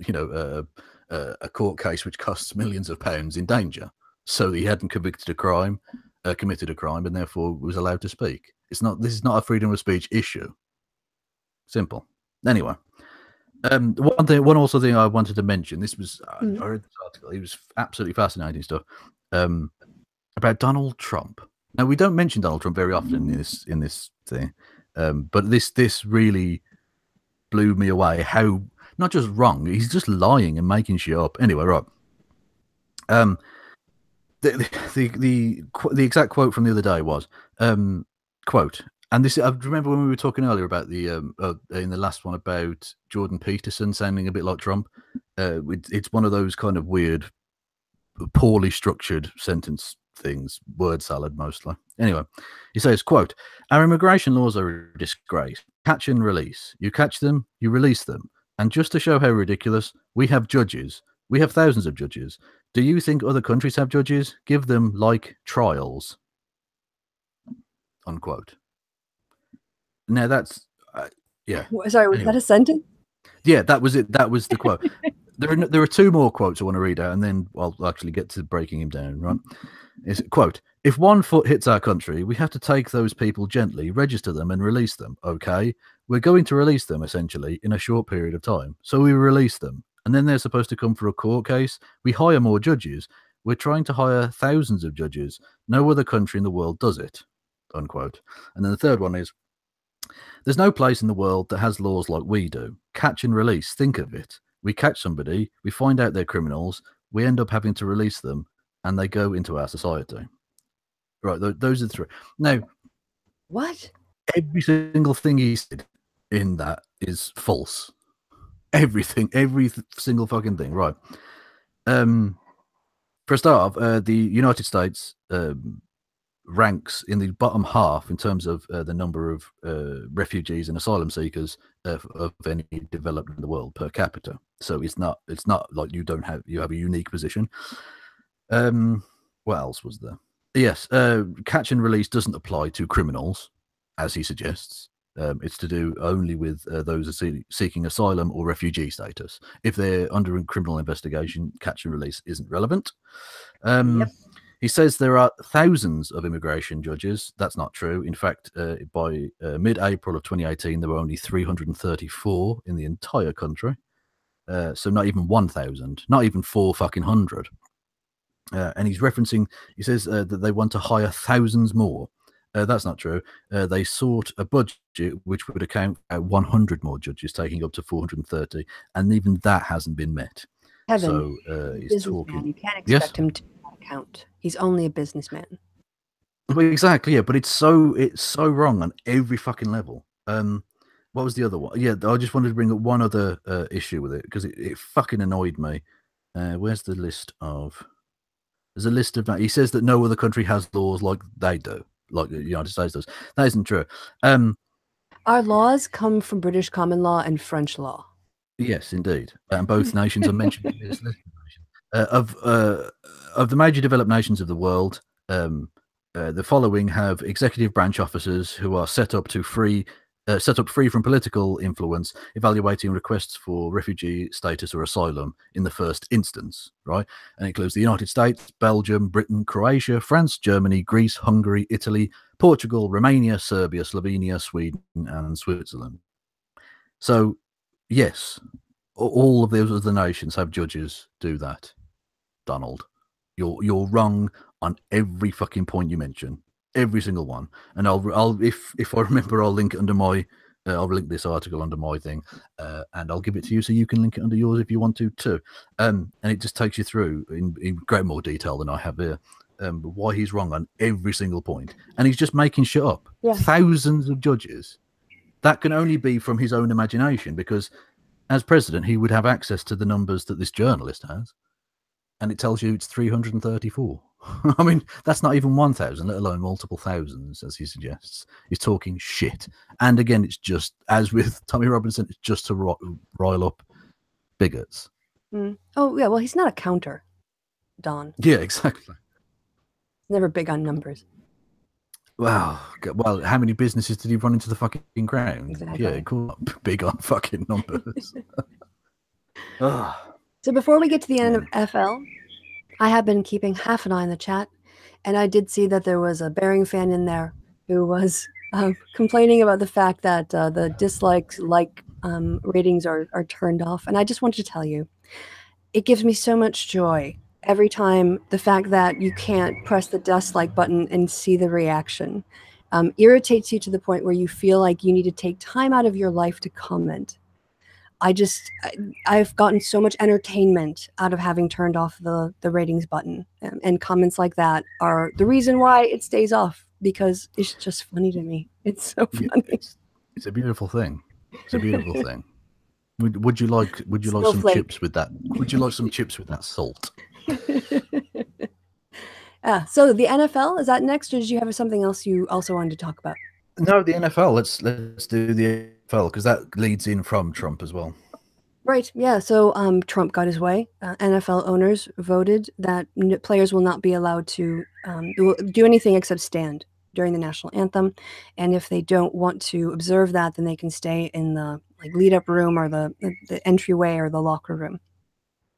a court case which costs millions of pounds in danger. So he hadn't committed a crime, and therefore was allowed to speak. This is not a freedom of speech issue. Simple. Anyway. One also thing I wanted to mention. This was I read this article. It was absolutely fascinating stuff about Donald Trump. Now we don't mention Donald Trump very often in this thing, but this really blew me away. How not just wrong, he's just lying and making shit up. Anyway, right. The exact quote from the other day was quote. And this, I remember when we were talking earlier about the in the last one about Jordan Peterson sounding a bit like Trump. It's one of those kind of weird, poorly structured sentence things, word salad mostly. Anyway, he says, quote, "Our immigration laws are a disgrace. Catch and release. You catch them, you release them. And just to show how ridiculous, we have judges. We have thousands of judges. Do you think other countries have judges? Give them like trials." Unquote. Now that's yeah. Sorry, was that a sentence? Yeah, that was it. That was the quote. There are two more quotes I want to read out, and then I'll actually get to breaking him down. Right? Is quote: "If 1 foot hits our country, we have to take those people gently, register them, and release them. Okay, we're going to release them essentially in a short period of time. So we release them, and then they're supposed to come for a court case. We hire more judges. We're trying to hire thousands of judges. No other country in the world does it." Unquote. And then the third one is, "There's no place in the world that has laws like we do. Catch and release. Think of it. We catch somebody, we find out they're criminals, we end up having to release them, and they go into our society." Right, those are the three. Now, what? Every single thing he said in that is false. Everything, every single fucking thing. Right. For a start off, the United States ranks in the bottom half in terms of the number of refugees and asylum seekers of any developed in the world per capita. So it's not like you have a unique position. What else was there? Yes, catch and release doesn't apply to criminals, as he suggests. It's to do only with those seeking asylum or refugee status. If they're under a criminal investigation, catch and release isn't relevant. Yep. He says there are thousands of immigration judges. That's not true. In fact, by mid-April of 2018, there were only 334 in the entire country. So not even 1,000, not even 400. And he's referencing, he says that they want to hire thousands more. That's not true. They sought a budget which would account for 100 more judges, taking up to 430, and even that hasn't been met. Kevin, so he's talking. You can't expect him to account. He's only a businessman. Well, exactly, yeah, but it's so wrong on every fucking level. What was the other one? Yeah, I just wanted to bring up one other issue with it because it fucking annoyed me. Where's the list of? There's a list of. He says that no other country has laws like they do, like the United States does. That isn't true. Our laws come from British common law and French law. Yes, indeed, and both nations are mentioned in this list of the major developed nations of the world. The following have executive branch officers who are set up free from political influence, evaluating requests for refugee status or asylum in the first instance, right? And it includes the United States, Belgium, Britain, Croatia, France, Germany, Greece, Hungary, Italy, Portugal, Romania, Serbia, Slovenia, Sweden, and Switzerland. So, yes, all of those other nations have judges do that. Donald, you're wrong on every fucking point you mention. Every single one, and I'll if I remember, I'll link it under my I'll link this article under my thing, and I'll give it to you so you can link it under yours if you want to too. And it just takes you through in great more detail than I have here, why he's wrong on every single point, and he's just making shit up. Yeah. Thousands of judges. That can only be from his own imagination, because as president, he would have access to the numbers that this journalist has, and it tells you it's 334. I mean, that's not even 1,000, let alone multiple thousands, as he suggests. He's talking shit. And again, it's just, as with Tommy Robinson, it's just to rile up bigots. Mm. Oh, yeah, well, he's not a counter, Don. Yeah, exactly. Never big on numbers. Well, how many businesses did he run into the fucking ground? Exactly. Yeah, cool. Big on fucking numbers. So before we get to the NFL, I have been keeping half an eye on the chat, and I did see that there was a Bearing fan in there who was complaining about the fact that the dislikes ratings are turned off. And I just wanted to tell you, it gives me so much joy every time the fact that you can't press the dislike button and see the reaction irritates you to the point where you feel like you need to take time out of your life to comment. I've gotten so much entertainment out of having turned off the ratings button, and comments like that are the reason why it stays off, because it's just funny to me. It's so funny. Yeah, it's a beautiful thing. It's a beautiful thing. Would you like some chips with that? Would you like some chips with that salt? So the NFL, is that next, or did you have something else you also wanted to talk about? No, the NFL. Let's do the NFL, because that leads in from Trump as well. Right. Yeah. So Trump got his way. NFL owners voted that players will not be allowed to do anything except stand during the national anthem, and if they don't want to observe that, then they can stay in the lead up room or the entryway or the locker room,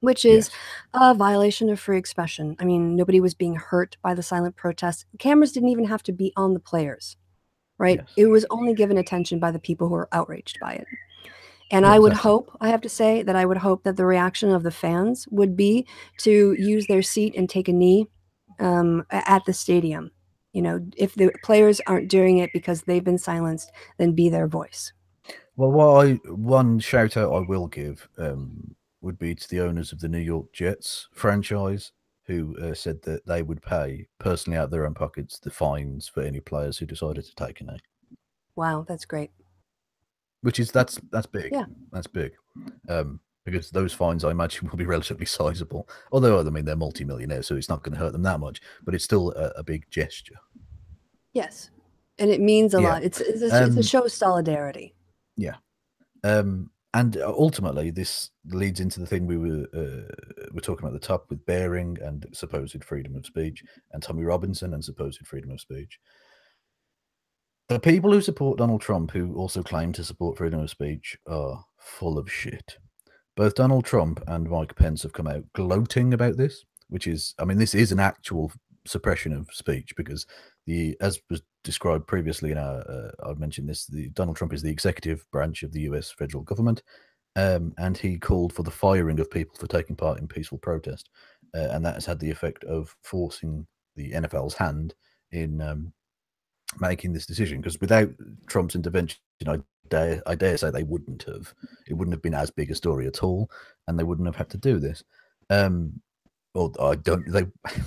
which is a violation of free expression. I mean, nobody was being hurt by the silent protest. Cameras didn't even have to be on the players, right? Yes. It was only given attention by the people who were outraged by it. And I would hope, I have to say, that I would hope that the reaction of the fans would be to use their seat and take a knee at the stadium. You know, if the players aren't doing it because they've been silenced, then be their voice. Well, one shout out I will give would be to the owners of the New York Jets franchise, who said that they would pay personally out of their own pockets the fines for any players who decided to take a knee. Wow, that's great. Which is that's big. Yeah, that's big. Because those fines, I imagine, will be relatively sizable. Although, I mean, they're multi-millionaires, so it's not going to hurt them that much. But it's still a big gesture. Yes, and it means a lot. It's a show of solidarity. Yeah, and ultimately, this leads into the thing we were talking about at the top with Bearing and supposed freedom of speech, and Tommy Robinson and supposed freedom of speech. The people who support Donald Trump, who also claim to support freedom of speech, are full of shit. Both Donald Trump and Mike Pence have come out gloating about this, which is, I mean, this is an actual suppression of speech, because as was described previously in I've mentioned this, Donald Trump is the executive branch of the US federal government, and he called for the firing of people for taking part in peaceful protest, and that has had the effect of forcing the NFL's hand in making this decision, because without Trump's intervention, I dare say they wouldn't have. It wouldn't have been as big a story at all, and they wouldn't have had to do this. Well, I don't.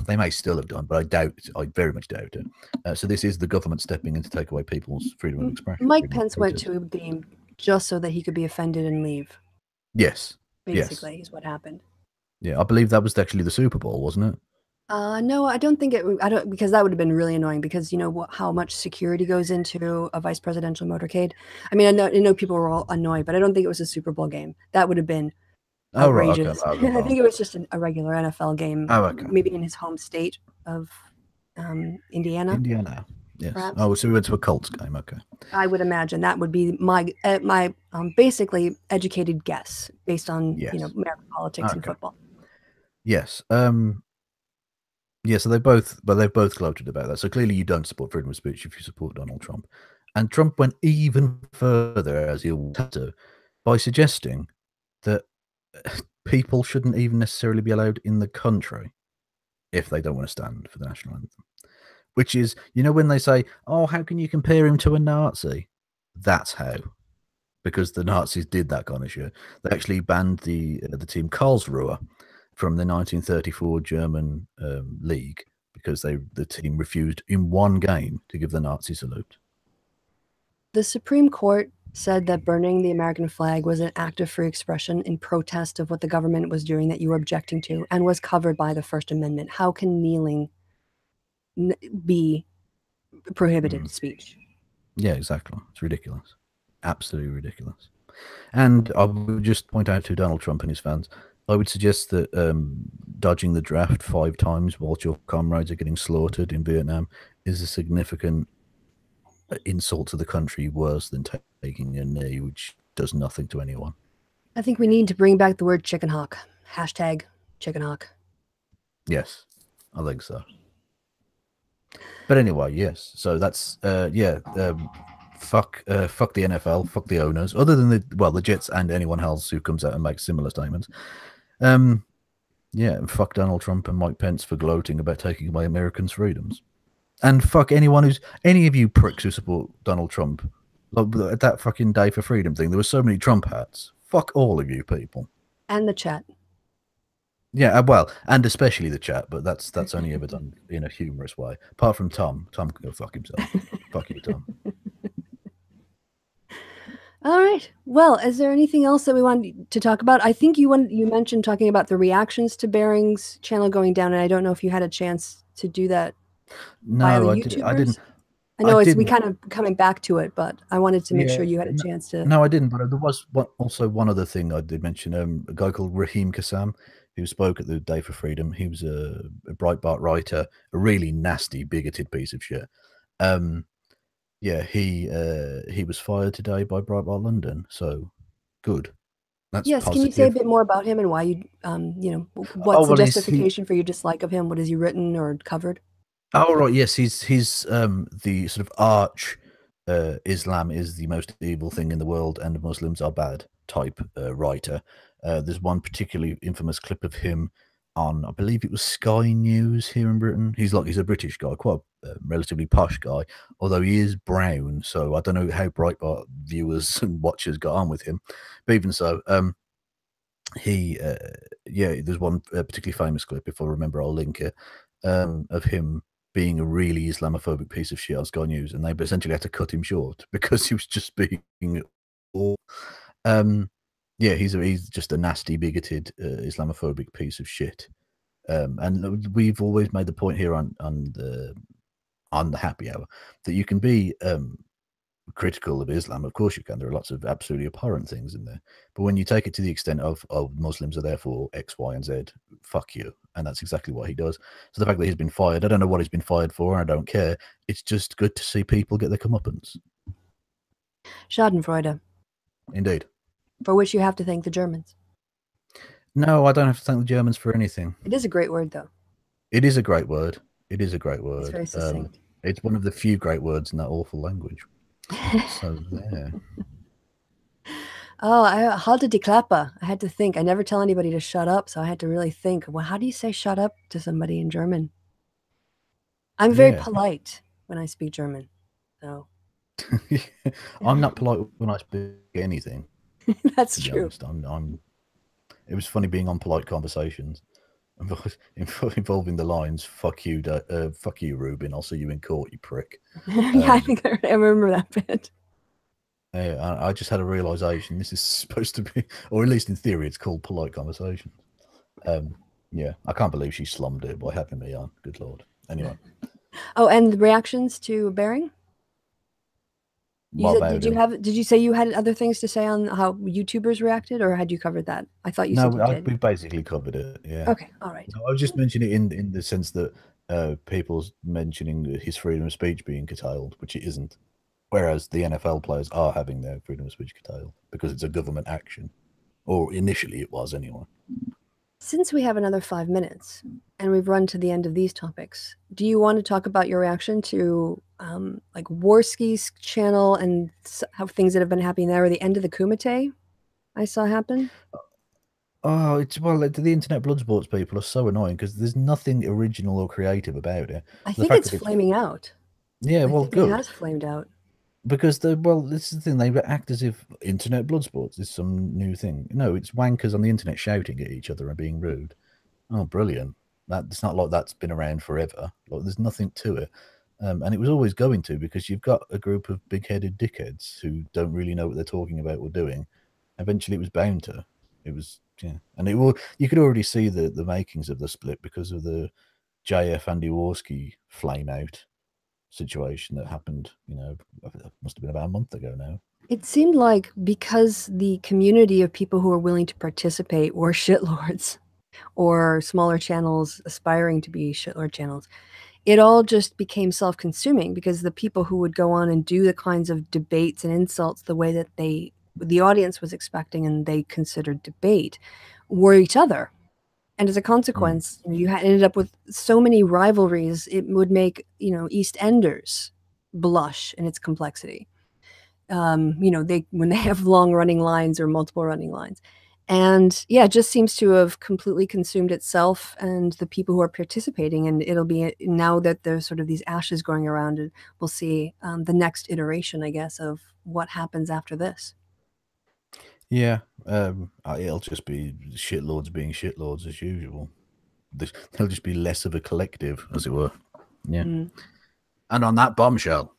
They may still have done, but I doubt. I very much doubt it. So this is the government stepping in to take away people's freedom of expression. Mike Pence went to a game just so that he could be offended and leave. Yes, basically, is what happened. Yeah, I believe that was actually the Super Bowl, wasn't it? No, I don't think it. I don't, because that would have been really annoying, because you know how much security goes into a vice presidential motorcade. I mean, I know people were all annoyed, but I don't think it was a Super Bowl game. That would have been outrageous. Oh, right, okay. I think it was just a regular NFL game. Oh, okay. Maybe in his home state of Indiana. Indiana, yes. Perhaps. Oh, so we went to a Colts game. Okay. I would imagine that would be my basically educated guess based on American politics and football. Yes. Yeah, so they've both gloated about that. So clearly you don't support freedom of speech if you support Donald Trump. And Trump went even further, as he always had to, by suggesting that people shouldn't even necessarily be allowed in the country if they don't want to stand for the national anthem. Which is, you know, when they say, oh, how can you compare him to a Nazi? That's how. Because the Nazis did that kind of shit. They actually banned the team Karlsruhe from the 1934 German league, because the team refused in one game to give the Nazi salute. The Supreme Court said that burning the American flag was an act of free expression in protest of what the government was doing that you were objecting to, and was covered by the First Amendment. How can kneeling be prohibited speech. Yeah, exactly. It's ridiculous. Absolutely ridiculous. And I would just point out to Donald Trump and his fans, I would suggest that dodging the draft 5 times whilst your comrades are getting slaughtered in Vietnam is a significant insult to the country, worse than taking a knee, which does nothing to anyone. I think we need to bring back the word chicken hawk. Hashtag chicken hawk. Yes, I think so. But anyway, yes. So that's yeah. Fuck the NFL, fuck the owners. Other than the Jets and anyone else who comes out and makes similar statements. Um, yeah, and fuck Donald Trump and Mike Pence for gloating about taking away Americans' freedoms, and fuck any of you pricks who support Donald Trump. Like, at that fucking Day for Freedom thing, there were so many Trump hats. Fuck all of you people. And the chat. Yeah, well, and especially the chat, but that's only ever done in a humorous way. Apart from Tom. Tom can go fuck himself. Fuck you, Tom. All right. Well, is there anything else that we want to talk about? I think you mentioned talking about the reactions to Bering's channel going down, and I don't know if you had a chance to do that via the No, I YouTubers. didn't. I I know we didn't. kind of coming back to it, but I wanted to make Yeah, sure you had a chance to. no, I didn't. But there was also one other thing I did mention. A guy called Raheem Kassam, who spoke at the Day for Freedom. He was a Breitbart writer, a really nasty, bigoted piece of shit. Yeah, he was fired today by Breitbart London. So good. That's Yes, can you say a positive. bit more about him and why Oh what's the well, he. justification for your dislike of him? What has he written or covered? Oh right, yes, he's the sort of arch Islam is the most evil thing in the world and Muslims are bad type writer. There's one particularly infamous clip of him on, I believe it was Sky News here in Britain. He's a British guy, quite a relatively posh guy, although he is brown. So I don't know how Breitbart viewers and watchers got on with him, but even so, he yeah, there's one particularly famous clip. If I remember, I'll link it, of him being a really Islamophobic piece of shit on Sky News, and they essentially had to cut him short because he was just being all. Yeah, he's just a nasty, bigoted, Islamophobic piece of shit. And we've always made the point here on the happy hour that you can be critical of Islam. Of course you can. There are lots of absolutely abhorrent things in there. But when you take it to the extent of, oh, Muslims are therefore X, Y, and Z, fuck you. And that's exactly what he does. So the fact that he's been fired, I don't know what he's been fired for, and I don't care. It's just good to see people get their comeuppance. Schadenfreude, Indeed. for which you have to thank the Germans. No, I don't have to thank the Germans for anything. It is a great word, though. It is a great word. It is a great It's word. very succinct. It's one of the few great words in that awful language. So there. Oh, I halted die Klappe. I had to think. I never tell anybody to shut up, so I had to really think. Well, how do you say shut up to somebody in German? I'm very Yeah. polite when I speak German. So I'm not polite when I speak anything. that's To be true. honest, I'm. It was funny being on polite conversations involving the lines "fuck you, fuck you, Ruben. I'll see you in court, you prick." Yeah, I think I remember that bit. I just had a realization. This is supposed to be, or at least in theory, it's called polite conversation. Yeah, I can't believe she slummed it by having me on. Good lord. Anyway, Oh, and the reactions to Bering? You what said, about him? did you say you had other things to say on how YouTubers reacted, or had you covered that? I thought you No, said you did. we've basically covered it. Yeah. Okay, all right. No, I was just mentioning it in the sense that people's mentioning his freedom of speech being curtailed, which it isn't. Whereas the NFL players are having their freedom of speech curtailed because it's a government action, or initially it was anyway. Since we have another 5 minutes and we've run to the end of these topics, do you want to talk about your reaction to like Worski's channel and how things that have been happening there, or the end of the Kumite I saw happen? Oh, the internet blood sports people are so annoying because there's nothing original or creative about it. I So the think fact it's that it's flaming out. yeah, I well, think it good has flamed out. because this is the thing, they act as if internet blood sports is some new thing. No, it's wankers on the internet shouting at each other and being rude. Oh, brilliant! It's not like that's been around forever. Like, there's nothing to it, and it was always going to because you've got a group of big-headed dickheads who don't really know what they're talking about or doing. Eventually, it was bound to. It was yeah, and it will. You could already see the makings of the split because of the JF Andy Warski flame out situation that happened, it must have been about a month ago now. It seemed like because the community of people who were willing to participate were shitlords or smaller channels aspiring to be shitlord channels, it all just became self-consuming because the people who would go on and do the kinds of debates and insults the way that the audience was expecting and they considered debate were each other. And as a consequence, you ended up with so many rivalries, it would make, EastEnders blush in its complexity. They when they have long running lines or multiple running lines. And yeah, it just seems to have completely consumed itself and the people who are participating. And it'll be now that there's sort of these ashes going around, and we'll see the next iteration, I guess, of what happens after this. Yeah, it'll just be shitlords being shitlords as usual. They'll just be less of a collective, as it were. Yeah. Mm. And on that bombshell.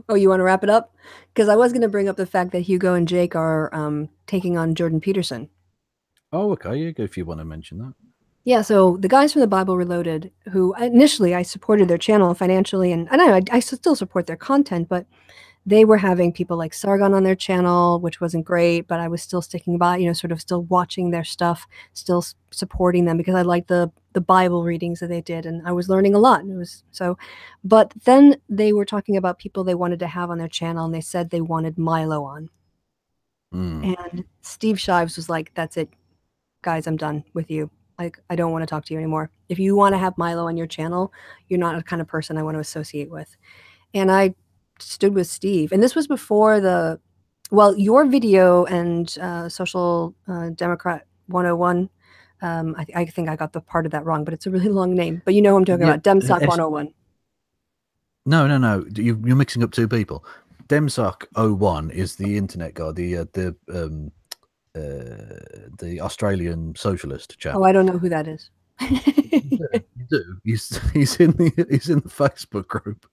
Oh, you want to wrap it up? Because I was going to bring up the fact that Hugo and Jake are taking on Jordan Peterson. Oh, okay. Yeah, if you want to mention that. Yeah, so the guys from the Bible Reloaded, who initially I supported their channel financially, and I still support their content, but they were having people like Sargon on their channel, which wasn't great, but I was still sticking by, sort of still watching their stuff, still supporting them because I liked the Bible readings that they did, and I was learning a lot. And it was so, but then they were talking about people they wanted to have on their channel, and they said they wanted Milo on. And Steve Shives was like, "That's it, guys, I'm done with you. Like, I don't want to talk to you anymore. If you want to have Milo on your channel, you're not the kind of person I want to associate with." And I stood with Steve. And this was before your video and Social Democrat 101. I think I got the part of that wrong, but it's a really long name. But you know who I'm talking about, DemSoc 101. No. You're mixing up two people. DemSoc 01 is the internet guy, the Australian socialist chap. Oh, I don't know who that is. You do. He's in the Facebook group.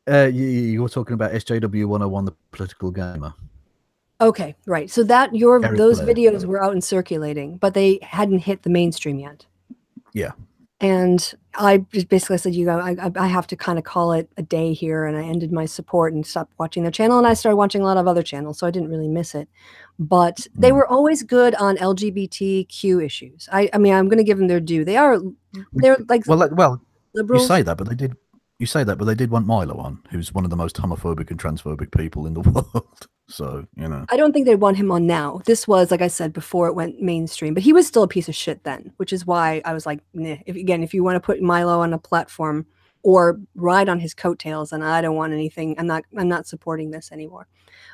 You were talking about SJW 101, the political gamer. Okay, right. So those videos were out and circulating, but they hadn't hit the mainstream yet. Yeah. And I just basically said, I have to kind of call it a day here. And I ended my support and stopped watching their channel. And I started watching a lot of other channels, so I didn't really miss it. But they were always good on LGBTQ issues. I mean, I'm going to give them their due. They're like well, liberals. You say that, but they did want Milo on, who's one of the most homophobic and transphobic people in the world. So, I don't think they'd want him on now. This was, like I said, before it went mainstream, but he was still a piece of shit then, which is why I was like, nah. If you want to put Milo on a platform or ride on his coattails, and I don't want anything, I'm not supporting this anymore.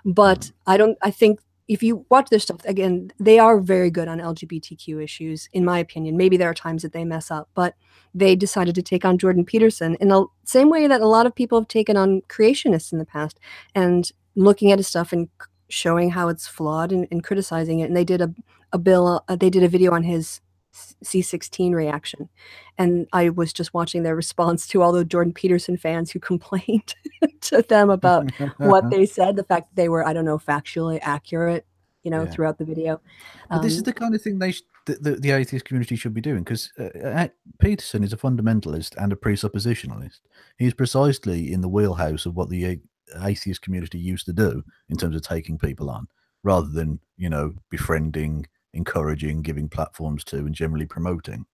But I think if you watch their stuff, again, they are very good on LGBTQ issues, in my opinion. Maybe there are times that they mess up, but they decided to take on Jordan Peterson in the same way that a lot of people have taken on creationists in the past, and looking at his stuff and showing how it's flawed and criticizing it. And they did they did a video on his C16 reaction. And I was just watching their response to all the Jordan Peterson fans who complained to them about what they said, the fact that they were, I don't know, factually accurate, throughout the video. But this is the kind of thing the atheist community should be doing, because Peterson is a fundamentalist and a presuppositionalist. He's precisely in the wheelhouse of what the atheist community used to do in terms of taking people on, rather than, befriending, encouraging, giving platforms to, and generally promoting.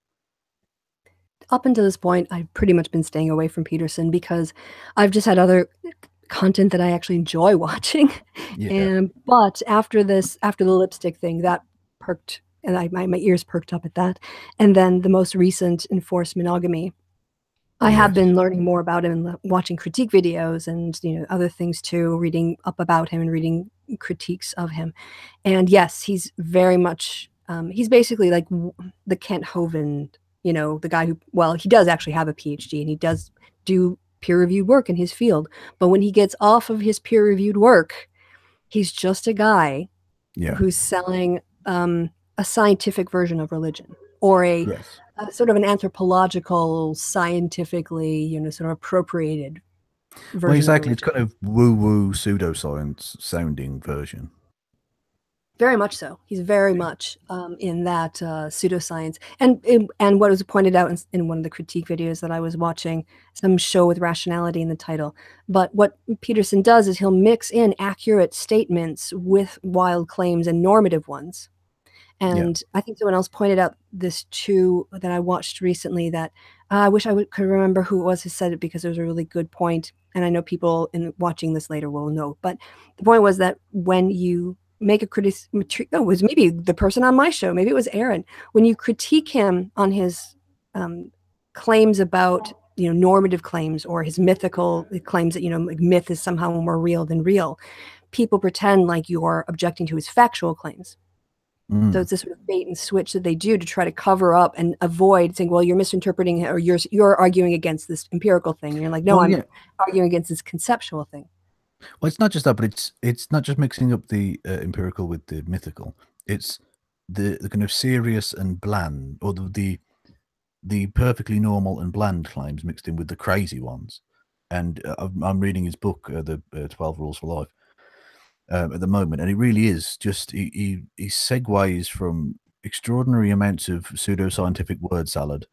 Up until this point, I've pretty much been staying away from Peterson because I've just had other content that I actually enjoy watching. Yeah. But after the lipstick thing, that perked, and my ears perked up at that. And then the most recent enforced monogamy, I have been learning more about him and watching critique videos and other things too, reading up about him and reading critiques of him. And yes, he's very much he's basically like the Kent Hovind, the guy who, well, he does actually have a PhD and he does do peer-reviewed work in his field. But when he gets off of his peer-reviewed work, he's just a guy who's selling a scientific version of religion, or a sort of an anthropological, scientifically, sort of appropriated version. Well, exactly. It's kind of woo-woo pseudoscience sounding version. Very much so. He's very much in that pseudoscience, and what was pointed out in one of the critique videos that I was watching, some show with rationality in the title. But what Peterson does is he'll mix in accurate statements with wild claims and normative ones. Yeah. And I think someone else pointed out this too that I watched recently. That I wish could remember who it was who said it because it was a really good point. And I know people in watching this later will know. But the point was that when you make a criticism, oh, it was maybe the person on my show, maybe it was Aaron, when you critique him on his claims about normative claims or his mythical claims that like myth is somehow more real than real, people pretend like you're objecting to his factual claims. So Mm. it's this sort of bait and switch that they do to try to cover up and avoid saying, well, you're misinterpreting it, or you're arguing against this empirical thing. And you're like, no, Well, I'm yeah. arguing against this conceptual thing. Well, it's not just that, but it's not just mixing up the empirical with the mythical. It's the kind of serious and bland, or the perfectly normal and bland claims mixed in with the crazy ones. And I'm reading his book, the 12 Rules for Life, at the moment, and it really is just he segues from extraordinary amounts of pseudoscientific word salad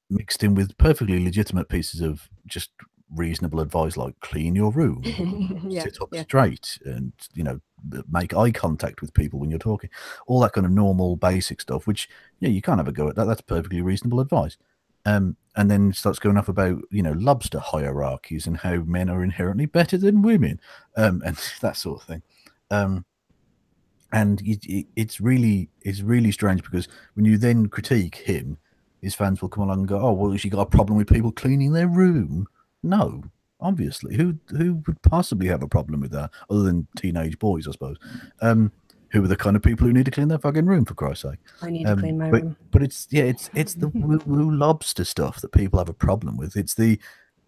mixed in with perfectly legitimate pieces of just reasonable advice, like clean your room, Yeah, sit up yeah. straight, and make eye contact with people when you're talking, all that kind of normal basic stuff, which you can't have a go at that. That's perfectly reasonable advice. And then starts going off about lobster hierarchies and how men are inherently better than women, and that sort of thing. Um, and it's really strange, because when you then critique him, his fans will come along and go, "Oh, well, has she got a problem with people cleaning their room?" No, obviously, who would possibly have a problem with that, other than teenage boys, I suppose, who are the kind of people who need to clean their fucking room, for Christ's sake. I need to clean my But room. it's the woo woo lobster stuff that people have a problem with. It's the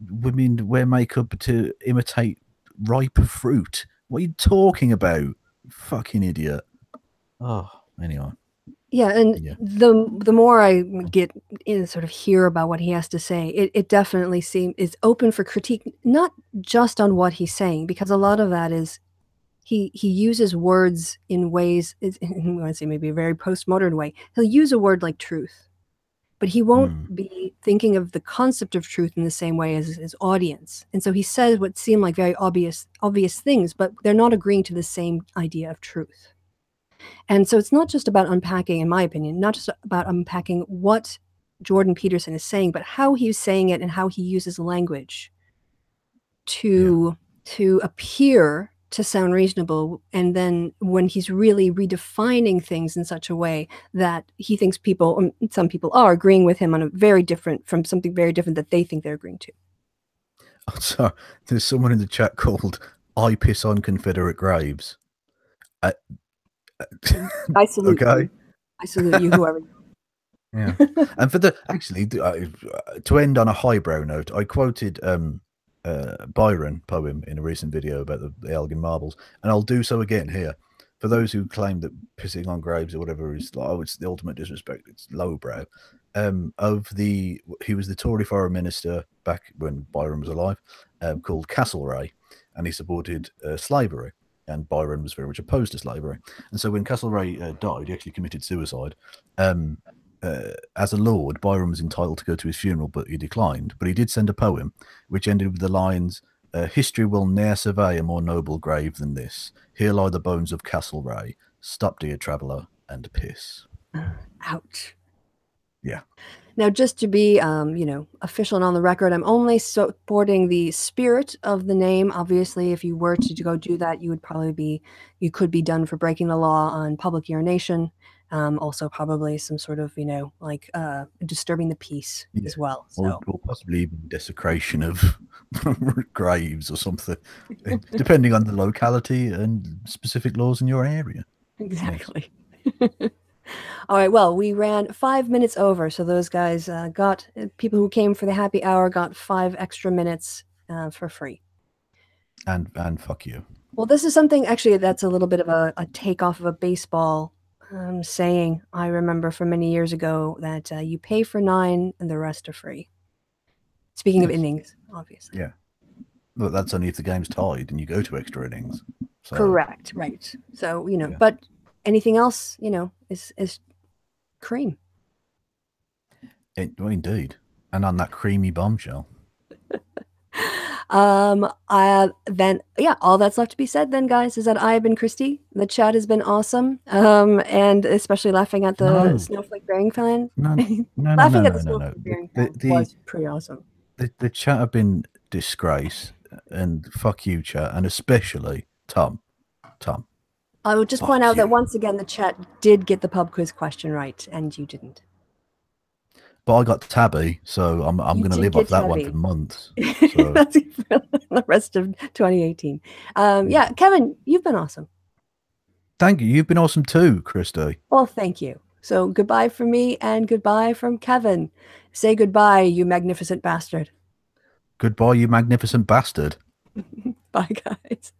women wear makeup to imitate ripe fruit. What are you talking about? Fucking idiot. Oh, anyway. Yeah, and Yeah. the more I get in sort of hear about what he has to say, it definitely seems is open for critique, not just on what he's saying, because a lot of that is he uses words in ways, I want to say maybe a very postmodern way. He'll use a word like truth, but he won't Mm, be thinking of the concept of truth in the same way as his audience. And so he says what seem like very obvious things, but they're not agreeing to the same idea of truth. And so it's not just about unpacking, in my opinion, not just about unpacking what Jordan Peterson is saying, but how he's saying it and how he uses language yeah. to appear to sound reasonable. And then when he's really redefining things in such a way that he thinks some people are agreeing with him on a very different, from something very different that they think they're agreeing to. Oh, so there's someone in the chat called "I piss on Confederate graves." Uh, I salute okay. you. I salute you, whoever. Yeah. And for the actually to end on a highbrow note, I quoted Byron poem in a recent video about the Elgin marbles, and I'll do so again here. For those who claim that pissing on graves or whatever is like, oh, it's the ultimate disrespect, it's lowbrow. He was the Tory foreign minister back when Byron was alive, called Castlereagh, and he supported slavery. And Byron was very much opposed to slavery. And so when Castlereagh died, he actually committed suicide. Um, as a lord, Byron was entitled to go to his funeral, but he declined. But he did send a poem, which ended with the lines, "History will ne'er survey a more noble grave than this. Here lie the bones of Castlereagh. Stop, dear traveller, and piss." Ouch. Yeah. Now, just to be, official and on the record, I'm only supporting the spirit of the name. Obviously, if you were to go do that, you could be done for breaking the law on public urination. Also, probably some sort of, disturbing the peace Yeah. as well. Or, So, or possibly even desecration of graves or something, depending on the locality and specific laws in your area. Yes. exactly. All right. Well, we ran 5 minutes over, so those guys got people who came for the happy hour got 5 extra minutes for free. And fuck you. Well, this is something actually that's a little bit of a takeoff of a baseball saying I remember from many years ago that you pay for nine and the rest are free. Speaking of Yes. innings, obviously. Yeah. But that's only if the game's tied and you go to extra innings. So Correct. Right. So, yeah. but anything else, is cream. Well, indeed. And on that creamy bombshell. All that's left to be said then, guys, is that I have been Kristi. The chat has been awesome. And especially laughing at the No, snowflake bearing fan. no, no, no, no, Laughing at no, the no, no. snowflake bearing fan was pretty awesome. The chat have been disgrace, and fuck you, chat, and especially Tom. I would just point Fuck out that you. once again the chat did get the pub quiz question right, and you didn't. But I got tabby, so I'm You going to did live off get that one for tabby. months. So That's the rest of 2018. Yeah, Kevin, you've been awesome. thank you. You've been awesome too, Kristi. Well, thank you. So goodbye from me and goodbye from Kevin. Say goodbye, you magnificent bastard. Goodbye, you magnificent bastard. Bye, guys.